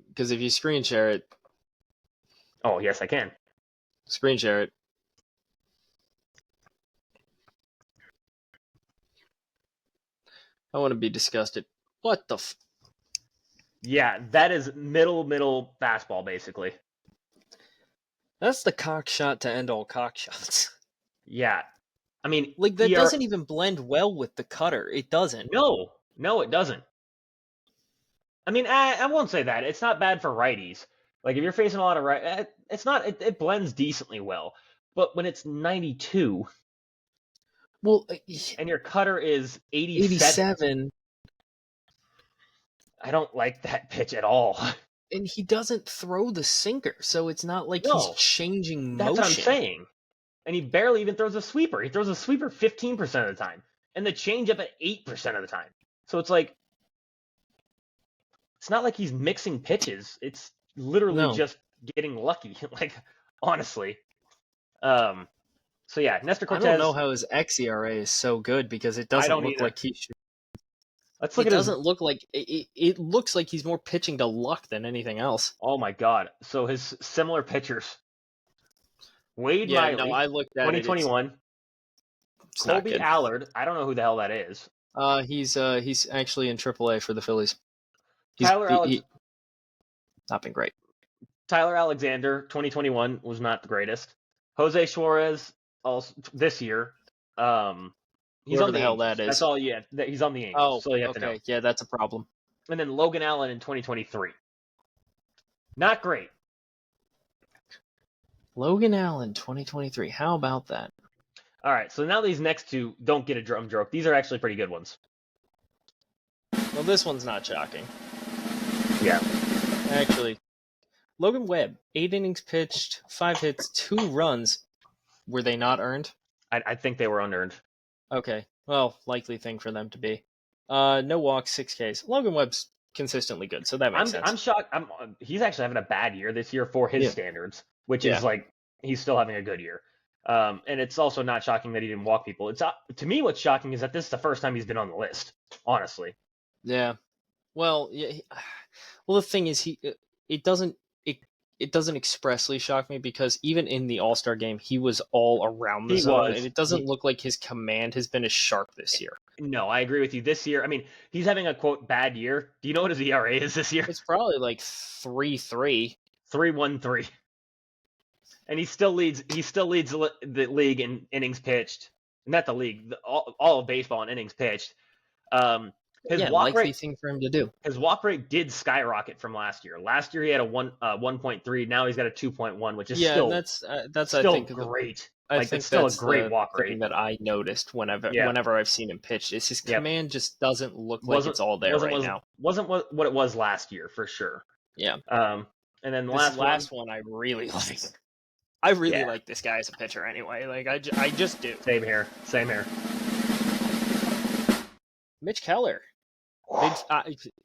Because if you screen share it... Oh, yes, I can. Screen share it. I want to be disgusted. What the f... Yeah, that is middle fastball, basically. That's the cock shot to end all cock shots. Yeah. I mean... Like, that doesn't even blend well with the cutter. It doesn't. No, it doesn't. I mean, I won't say that. It's not bad for righties. Like, if you're facing a lot of right, it's not. It blends decently well. But when it's 92, well, and your cutter is 87, I don't like that pitch at all. And he doesn't throw the sinker, so it's not like he's changing motion. That's what I'm saying. And he barely even throws a sweeper. He throws a sweeper 15% of the time, and the changeup at 8% of the time. So it's like. It's not like he's mixing pitches. It's literally just getting lucky. Like, honestly. So yeah, Nestor Cortez. I don't know how his xERA is so good because it doesn't look like he should. Let's look at doesn't look like it looks like he's more pitching to luck than anything else. Oh my god! So his similar pitchers: Wade Miley, I looked at 2021. Colby Allard. I don't know who the hell that is. He's actually in AAA for the Phillies. Not been great. Tyler Alexander, 2021, was not the greatest. Jose Suarez, also this year. He's Whoever on the hell Angels. that is. That's all. Yeah, he's on the Angels. So you have to know. Yeah, that's a problem. And then Logan Allen in 2023. Not great. Logan Allen, 2023. How about that? All right, so now these next two don't get a drum joke. These are actually pretty good ones. Well, this one's not shocking. Yeah. Actually, Logan Webb, 8 innings pitched, 5 hits, 2 runs. Were they not earned? I think they were unearned. Okay. Well, likely thing for them to be. No walks, 6 Ks. Logan Webb's consistently good, so that makes sense. I'm shocked. He's actually having a bad year this year for his standards, which is like he's still having a good year. And it's also not shocking that he didn't walk people. It's to me, what's shocking is that this is the first time he's been on the list. Honestly. Yeah. Well, yeah. Well, the thing is, it it doesn't expressly shock me because even in the All-Star game, he was all around the He zone, was. and it doesn't look like his command has been as sharp this year. No, I agree with you. This year, I mean, he's having a quote bad year. Do you know what his ERA is this year? It's probably like 3.3. 3.13. And he still leads the league in innings pitched. Not the league, all of baseball in innings pitched. His walk likely rate thing for him to do. His walk rate did skyrocket from last year. Last year he had a 1.3. Now he's got a 2.1, which is still that's still I think great. I Like think it's still that's a great the walk thing rate. that I noticed whenever I've seen him pitch. Is his command just doesn't look like it's all there right now. Wasn't what it was last year for sure. Yeah. And then the last one I really like. I really like this guy as a pitcher anyway. Like I just do. Same here. Mitch Keller.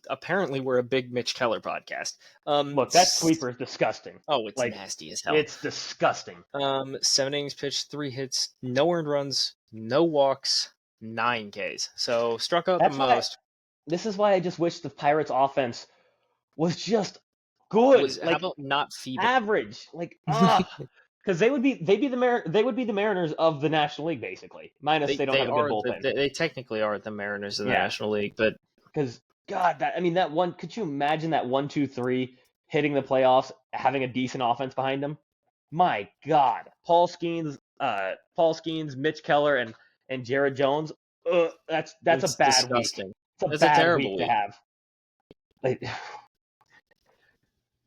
Apparently, we're a big Mitch Keller podcast. Look, that sweeper is disgusting. Oh, it's nasty as hell. It's disgusting. 7 innings pitched, 3 hits, no earned runs, no walks, 9 Ks. So struck out the most. This is why I just wish the Pirates' offense was just good. How about not feeble? Average, because they'd be the Mariners of the National League basically. Minus they don't have a good bullpen. They technically are the Mariners of the National League, but because that one. Could you imagine that 1-2-3 hitting the playoffs, having a decent offense behind them? My God, Paul Skeens, Mitch Keller, and Jared Jones. That's a bad disgusting. week. It's a terrible week to have.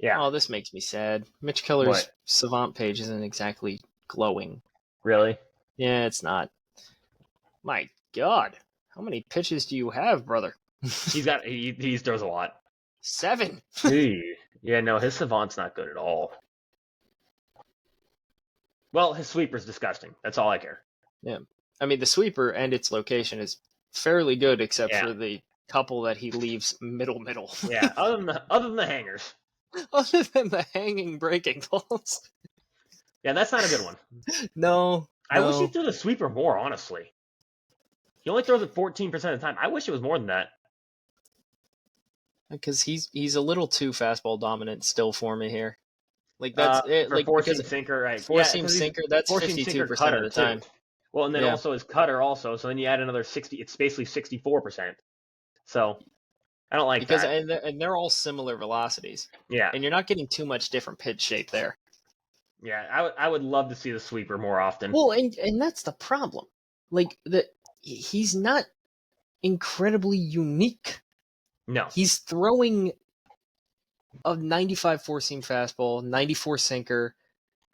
Yeah. Oh, this makes me sad. Mitch Keller's Savant page isn't exactly glowing. Really? Yeah, it's not. My God, how many pitches do you have, brother? He throws a lot. 7. Yeah, no, his Savant's not good at all. Well, his sweeper's disgusting. That's all I care. Yeah. I mean, the sweeper and its location is fairly good, except for the couple that he leaves middle. Yeah, other than the hangers. Other than the hanging breaking balls. Yeah, that's not a good one. No. I wish he threw the sweeper more, honestly. He only throws it 14% of the time. I wish it was more than that. Because he's a little too fastball dominant still for me here. Like that's it. For four-seam sinker, right? Four-seam sinker, that's 52% of the time. Too. Well, and then also his cutter also. So then you add another 60. It's basically 64%. So I don't like that. And they're all similar velocities. Yeah. And you're not getting too much different pitch shape there. Yeah, I would love to see the sweeper more often. Well, and that's the problem. Like he's not incredibly unique. No. He's throwing a 95 four-seam fastball, 94 sinker,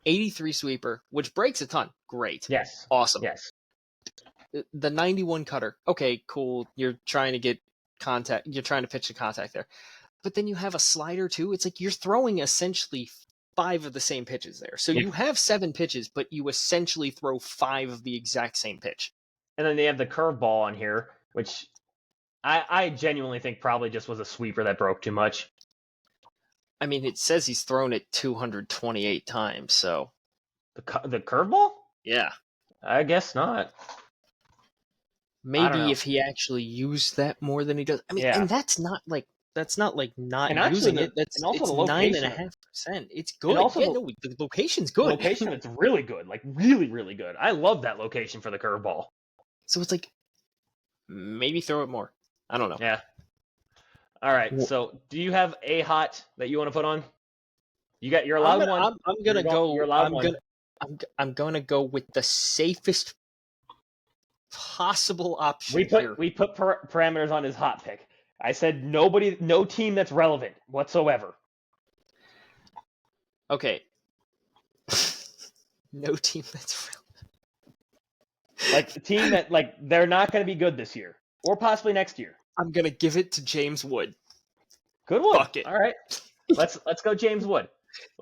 83 sweeper, which breaks a ton. Great. Yes. Awesome. Yes. The 91 cutter. Okay, cool. You're trying to get contact. You're trying to pitch the contact there. But then you have a slider too. It's like you're throwing essentially 5 of the same pitches there. So you have 7 pitches, but you essentially throw 5 of the exact same pitch. And then they have the curveball on here, which I genuinely think probably just was a sweeper that broke too much. I mean, it says he's thrown it 228 times, so... The curveball? Yeah. I guess not. Maybe if he actually used that more than he does. I mean, and that's not like not using it. It's 9.5%. It's good. And also the location's good. The location, it's really good. Like really, really good. I love that location for the curveball. So it's like maybe throw it more. I don't know. Yeah. All right. So, do you have a hot that you want to put on? You're allowed one. I'm gonna go. I'm gonna go with the safest possible option. We put parameters on his hot pick. I said no team that's relevant whatsoever. Okay. No team that's relevant. Like the team that they're not going to be good this year or possibly next year. I'm gonna give it to James Wood. Good one. Fuck it. All right. Let's go James Wood.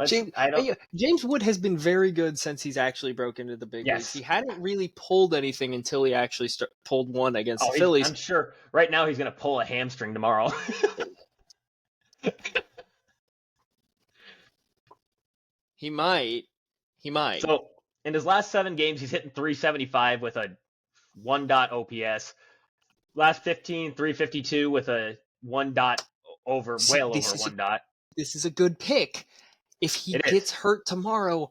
James Wood has been very good since he's actually broken into the big leagues. He hadn't really pulled anything until he actually pulled one against the Phillies. I'm sure right now he's going to pull a hamstring tomorrow. He might. So in his last 7 games, he's hitting 375 with a 1 OPS. Last 15, 352 with a 1 over 1 dot. This is a good pick. If he It is. gets hurt tomorrow,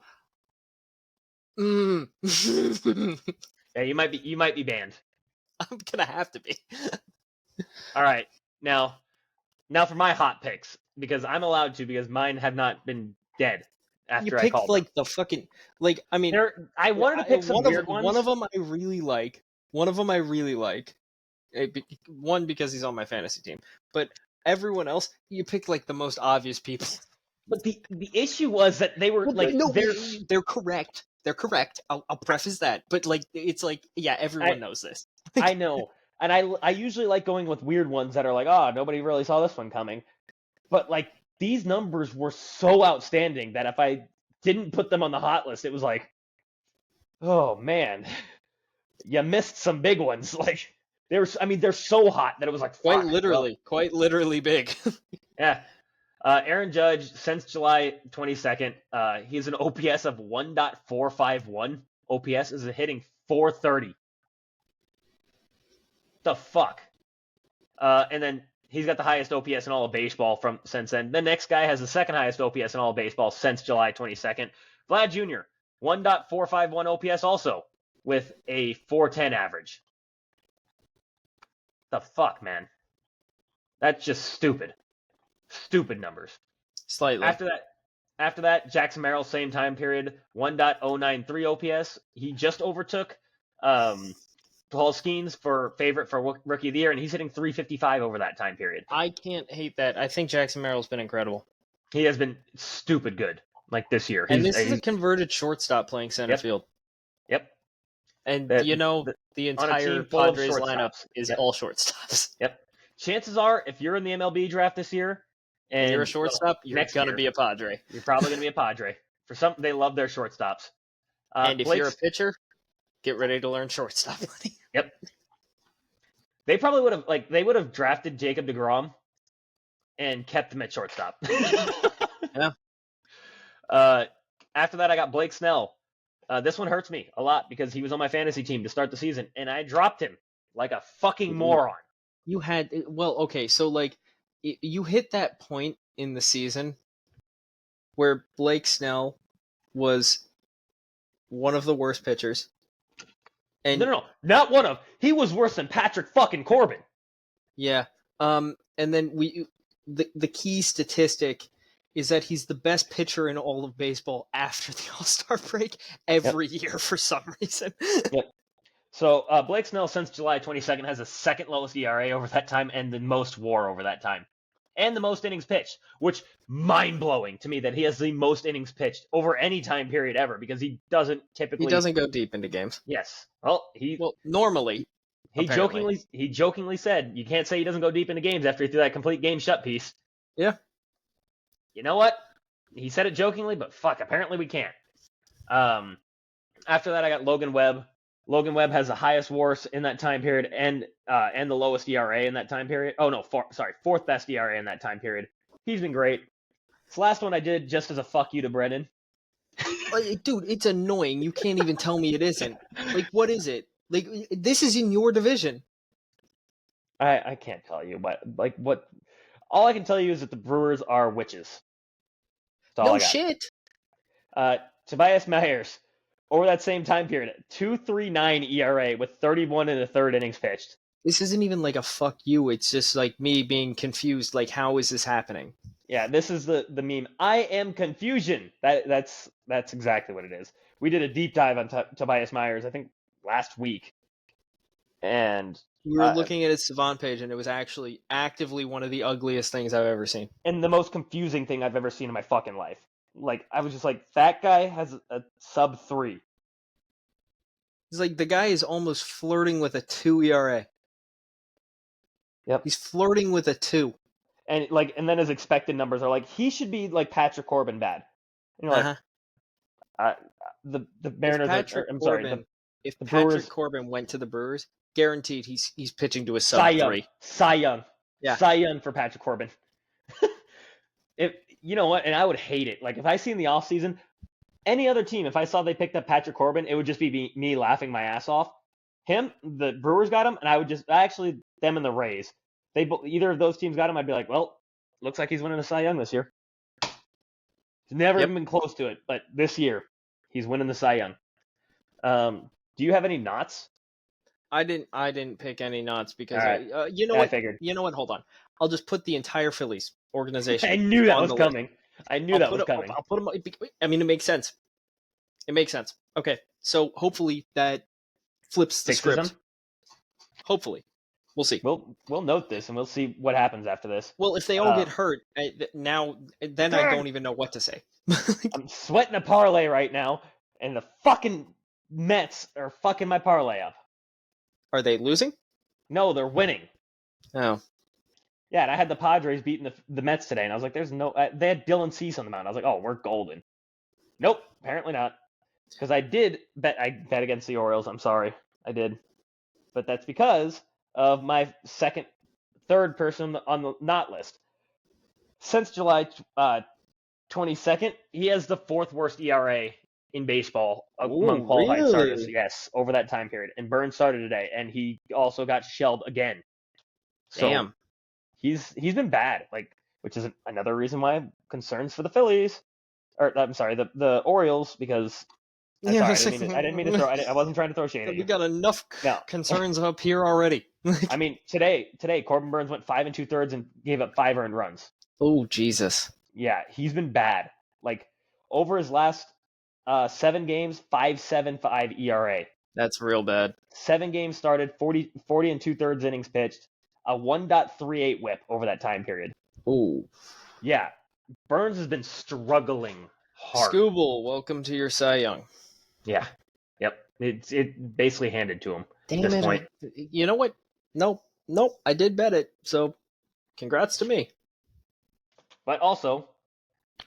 I'm Yeah, you might be banned. gonna have to be. All right, now for my hot picks, because I'm allowed to, because mine have not been dead You after I picked called them. like the fucking I mean, I wanted to pick some weird one ones. of them I really like. One of them I really like. One because he's on my fantasy team, but everyone else you picked like the most obvious people. But the issue was that they were they're correct. They're correct. I'll preface that, but like it's like yeah, everyone knows this. I know, and I usually like going with weird ones that are like, oh, nobody really saw this one coming. But like these numbers were so outstanding that if I didn't put them on the hot list, it was like, oh man, you missed some big ones. Like they're so hot that it was like quite literally big. Yeah. Aaron Judge, since July 22nd, he's an OPS of 1.451. OPS is hitting 430. The fuck? And then he's got the highest OPS in all of baseball since then. The next guy has the second highest OPS in all of baseball since July 22nd. Vlad Jr., 1.451 OPS also, with a 410 average. The fuck, man? That's just stupid. Stupid numbers. Slightly. After that, Jackson Merrill, same time period, 1.093 OPS. He just overtook Paul Skeens for favorite for Rookie of the Year, and he's hitting 355 over that time period. I can't hate that. I think Jackson Merrill's been incredible. He has been stupid good, like this year. And this is a converted shortstop playing center field. Yep. And the entire Padres lineup is all shortstops. Yep. Chances are, if you're in the MLB draft this year, and you're a shortstop, you're gonna be a Padre. You're probably gonna be a Padre. For some, they love their shortstops. And if you're a pitcher, get ready to learn shortstop. Yep. They probably would have drafted Jacob deGrom and kept him at shortstop. Yeah. After that, I got Blake Snell. This one hurts me a lot because he was on my fantasy team to start the season, and I dropped him like a fucking moron. You had okay, so like you hit that point in the season where Blake Snell was one of the worst pitchers. And no, not one of. He was worse than Patrick fucking Corbin. Yeah. And then the key statistic is that he's the best pitcher in all of baseball after the All-Star break every year for some reason. Yep. So Blake Snell, since July 22nd, has the second lowest ERA over that time and the most WAR over that time. And the most innings pitched, which mind-blowing to me that he has the most innings pitched over any time period ever, because he doesn't typically... He doesn't go deep into games. Yes. Well, normally. He jokingly said, you can't say he doesn't go deep into games after he threw that complete game shut piece. Yeah. You know what? He said it jokingly, but fuck, apparently we can't. After that, I got Logan Webb. Logan Webb has the highest WAR in that time period and the lowest ERA in that time period. Oh, no, fourth best ERA in that time period. He's been great. This last one I did just as a fuck you to Brennan. Dude, it's annoying. You can't even tell me it isn't. Like, what is it? Like, this is in your division. I can't tell you, but like what. All I can tell you is that the Brewers are witches. No shit. Tobias Myers, over that same time period, 2.39 ERA with 31 in the third innings pitched. This isn't even like a fuck you. It's just like me being confused. Like, how is this happening? Yeah, this is the meme. I am confusion. That's exactly what it is. We did a deep dive on Tobias Myers, I think, last week. And we were looking at his Savant page, and it was actually actively one of the ugliest things I've ever seen. And the most confusing thing I've ever seen in my fucking life. Like, I was just like, that guy has a sub 3. It's like the guy is almost flirting with a 2 ERA. Yep. He's flirting with a 2. And then his expected numbers are like, he should be like Patrick Corbin bad. And you're like, the Mariners if Patrick Corbin went to the Brewers, guaranteed he's pitching to a sub 3. Cy Young. Yeah. Cy Young for Patrick Corbin. You know what? And I would hate it. Like, if I see in the offseason, any other team, if I saw they picked up Patrick Corbin, it would just be me laughing my ass off. The Brewers got him, and I would them and the Rays. Either of those teams got him, I'd be like, well, looks like he's winning the Cy Young this year. He's never Yep. even been close to it, but this year he's winning the Cy Young. Do you have any knots? I didn't pick any knots because All right. you know I what? figured. You know what? Hold on. I'll just put the entire Phillies organization I knew that on was the list. coming. I knew that was coming. I'll put them. I mean, it makes sense. It makes sense. Okay, so hopefully that flips the Fixes script. him. Hopefully, we'll see. We'll note this and we'll see what happens after this. Well, if they all get hurt, then I don't even know what to say. I'm sweating a parlay right now, and the fucking Mets are fucking my parlay up. Are they losing? No, they're winning. Oh. Yeah, and I had the Padres beating the Mets today, and I was like, "There's no." They had Dylan Cease on the mound. I was like, "Oh, we're golden." Nope, apparently not. Because I bet against the Orioles. I'm sorry, I did, but that's because of my third person on the not list. Since July 22nd, he has the fourth worst ERA in baseball among qualified starters. Yes, over that time period. And Burns started today, and he also got shelled again. So Damn. He's been bad, which is another reason why I have concerns for the Phillies. Or I'm sorry, the Orioles, because sorry, I didn't mean to throw. I wasn't trying to throw shade at you. We got enough concerns up here already. I mean, today Corbin Burns went 5 2/3 and gave up 5 earned runs. Oh Jesus! Yeah, he's been bad. Over his last 7 games, 5.75 ERA. That's real bad. 7 games started, 40 2/3 innings pitched, a 1.38 WHIP over that time period. Oh. Yeah, Burns has been struggling hard. Scooble, welcome to your Cy Young. Yeah. Yep. It basically handed to him Damn at this point. You know what? Nope. I did bet it, so congrats to me. But also,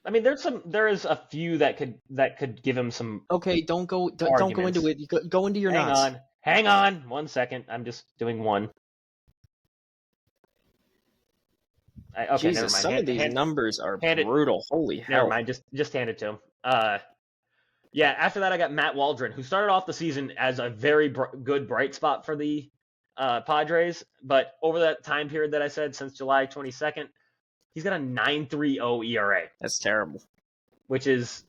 I mean, there is a few that could give him some. Okay, don't go into it. Go into your knots. Hang on, 1 second. I'm just doing one. Okay, Jesus, never mind. some of these numbers are brutal. Holy hell! Never mind. Just hand it to him. Yeah. After that, I got Matt Waldron, who started off the season as a very good bright spot for the Padres, but over that time period that I said, since July 22nd, he's got a 9.30 ERA. That's terrible. Which is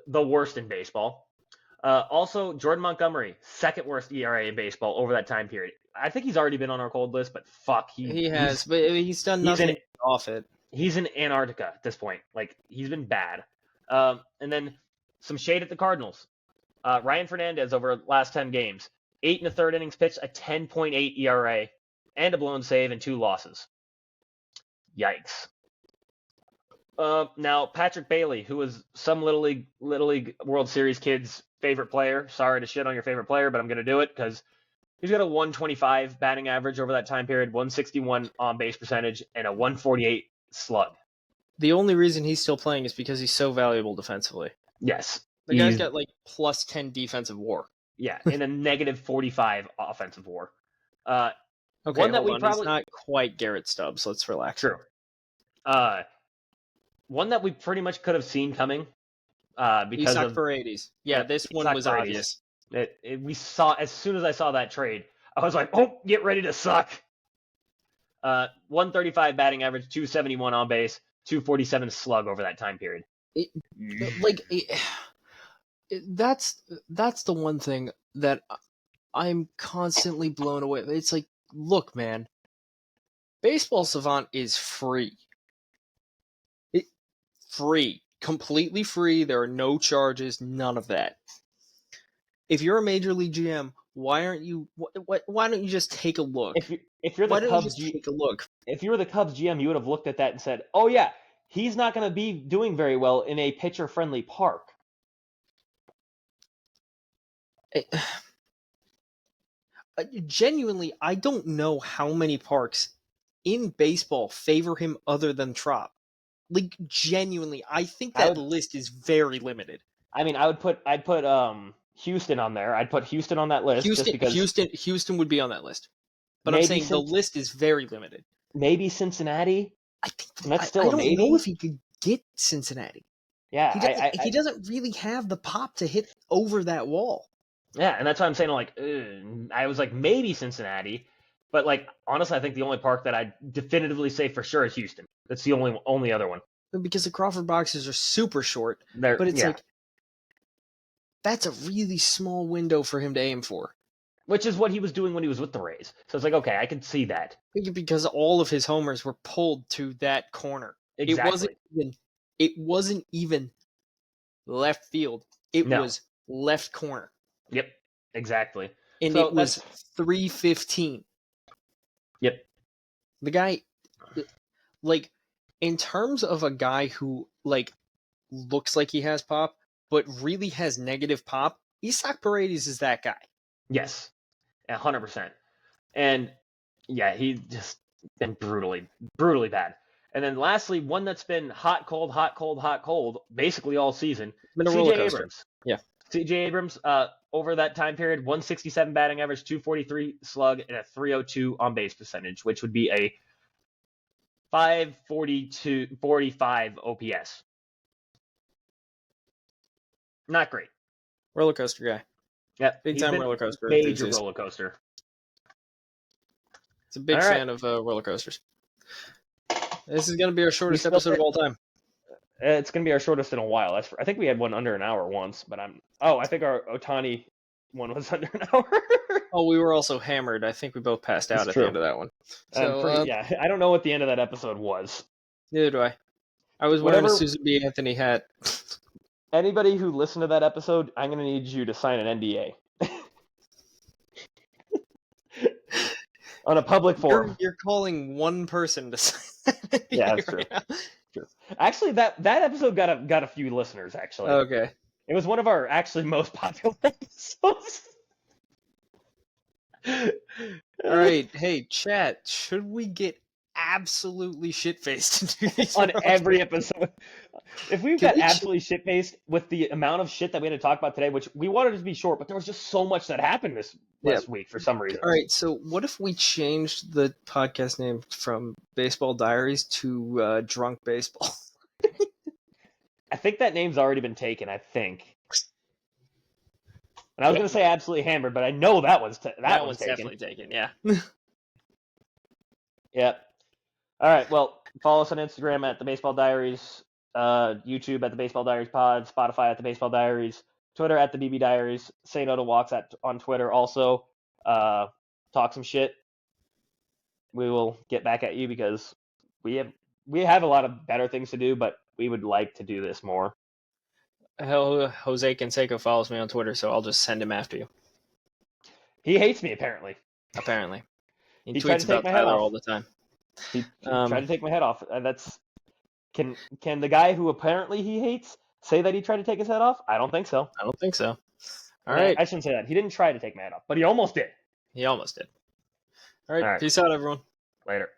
the worst in baseball. Also, Jordan Montgomery, second worst ERA in baseball over that time period. I think he's already been on our cold list, but fuck, he has, but he's done nothing off it. He's in Antarctica at this point. He's been bad. And then some shade at the Cardinals. Ryan Fernandez over the last 10 games, 8 1/3 innings pitched, a 10.8 ERA, and a blown save and 2 losses. Yikes. Now, Patrick Bailey, who was some Little League World Series kid's favorite player. Sorry to shit on your favorite player, but I'm going to do it because he's got a 125 batting average over that time period, 161 on base percentage, and a 148 slug. The only reason he's still playing is because he's so valuable defensively. Yes. The guy's got plus 10 defensive WAR. Yeah, and a negative 45 offensive WAR. Okay, one that he's not quite Garrett Stubbs. Let's relax. True. One that we pretty much could have seen coming because of Fratis. Yeah, this one was obvious. We saw as soon as I saw that trade, I was like, "Oh, get ready to suck." 135 batting average, 271 on base, 247 slug over that time period. That's the one thing that I'm constantly blown away. It's like, look, man, Baseball Savant is free. Free. Completely free. There are no charges. None of that. If you're a major league GM, why don't you just take a look? If you're the Cubs, take a look. If you were the Cubs GM, you would have looked at that and said, "Oh yeah, he's not going to be doing very well in a pitcher-friendly park." Genuinely, I don't know how many parks in baseball favor him other than Trop. Genuinely, I think that list is very limited. I mean, I'd put Houston on there. I'd put Houston on that list. Houston would be on that list. But I'm saying the list is very limited. Maybe Cincinnati. I think that's still a maybe. I don't know if he could get Cincinnati. Yeah, he doesn't really have the pop to hit over that wall. Yeah, and that's why I'm saying I was like maybe Cincinnati, but honestly, I think the only park that I definitively say for sure is Houston. That's the only other one. because the Crawford boxes are super short. But it's like, that's a really small window for him to aim for. Which is what he was doing when he was with the Rays. So it's like, okay, I can see that. Because all of his homers were pulled to that corner. Exactly. It wasn't even left field. It was left corner. Yep, exactly. And so it was 315. Yep. The guy, like, in terms of a guy who, like, looks like he has pop, but really has negative pop, Isaac Paredes is that guy. Yes, 100%. And, yeah, he's just been brutally bad. And then lastly, one that's been hot, cold, basically all season, C.J. Abrams. Yeah. C.J. Abrams, over that time period, 167 batting average, 243 slug, and a 302 on base percentage, which would be a 545 OPS. Not great. Roller coaster guy. Yep. Big time roller coaster. Major roller coaster. It's a big fan of roller coasters. This is going to be our shortest episode of all time. It's going to be our shortest in a while. I think we had one under an hour once, but I think our Ohtani one was under an hour. We were also hammered. I think we both passed out at the end of that one. So, yeah, I don't know what the end of that episode was. Neither do I. I was wearing a Susan B. Anthony hat. Anybody who listened to that episode, I'm going to need you to sign an NDA. On a public forum. You're calling one person to sign an NDA. Yeah, that's true. True. Actually, that episode got a few listeners, actually. Okay. It was one of our actually most popular episodes. All right. Hey, chat, should we get absolutely shit-faced on every episode? If we've got absolutely shit-faced with the amount of shit that we had to talk about today, which we wanted it to be short, but there was just so much that happened this week for some reason. All right, so what if we changed the podcast name from Baseball Diaries to Drunk Baseball? I think that name's already been taken, I think. And I was going to say Absolutely Hammered, but I know that one's taken. Definitely taken, yeah. Yep. All right, well, follow us on Instagram at The Baseball Diaries, YouTube at The Baseball Diaries Pod, Spotify at The Baseball Diaries, Twitter at The BB Diaries, Say No to Walks on Twitter also. Talk some shit. We will get back at you because we have a lot of better things to do, but we would like to do this more. Jose Canseco follows me on Twitter, so I'll just send him after you. He hates me, apparently. He tweets about Tyler all the time. He tried to take my head off. Can the guy who apparently he hates say that he tried to take his head off? I don't think so. All right. I shouldn't say that. He didn't try to take my head off, but he almost did. All right. Peace out, everyone. Later.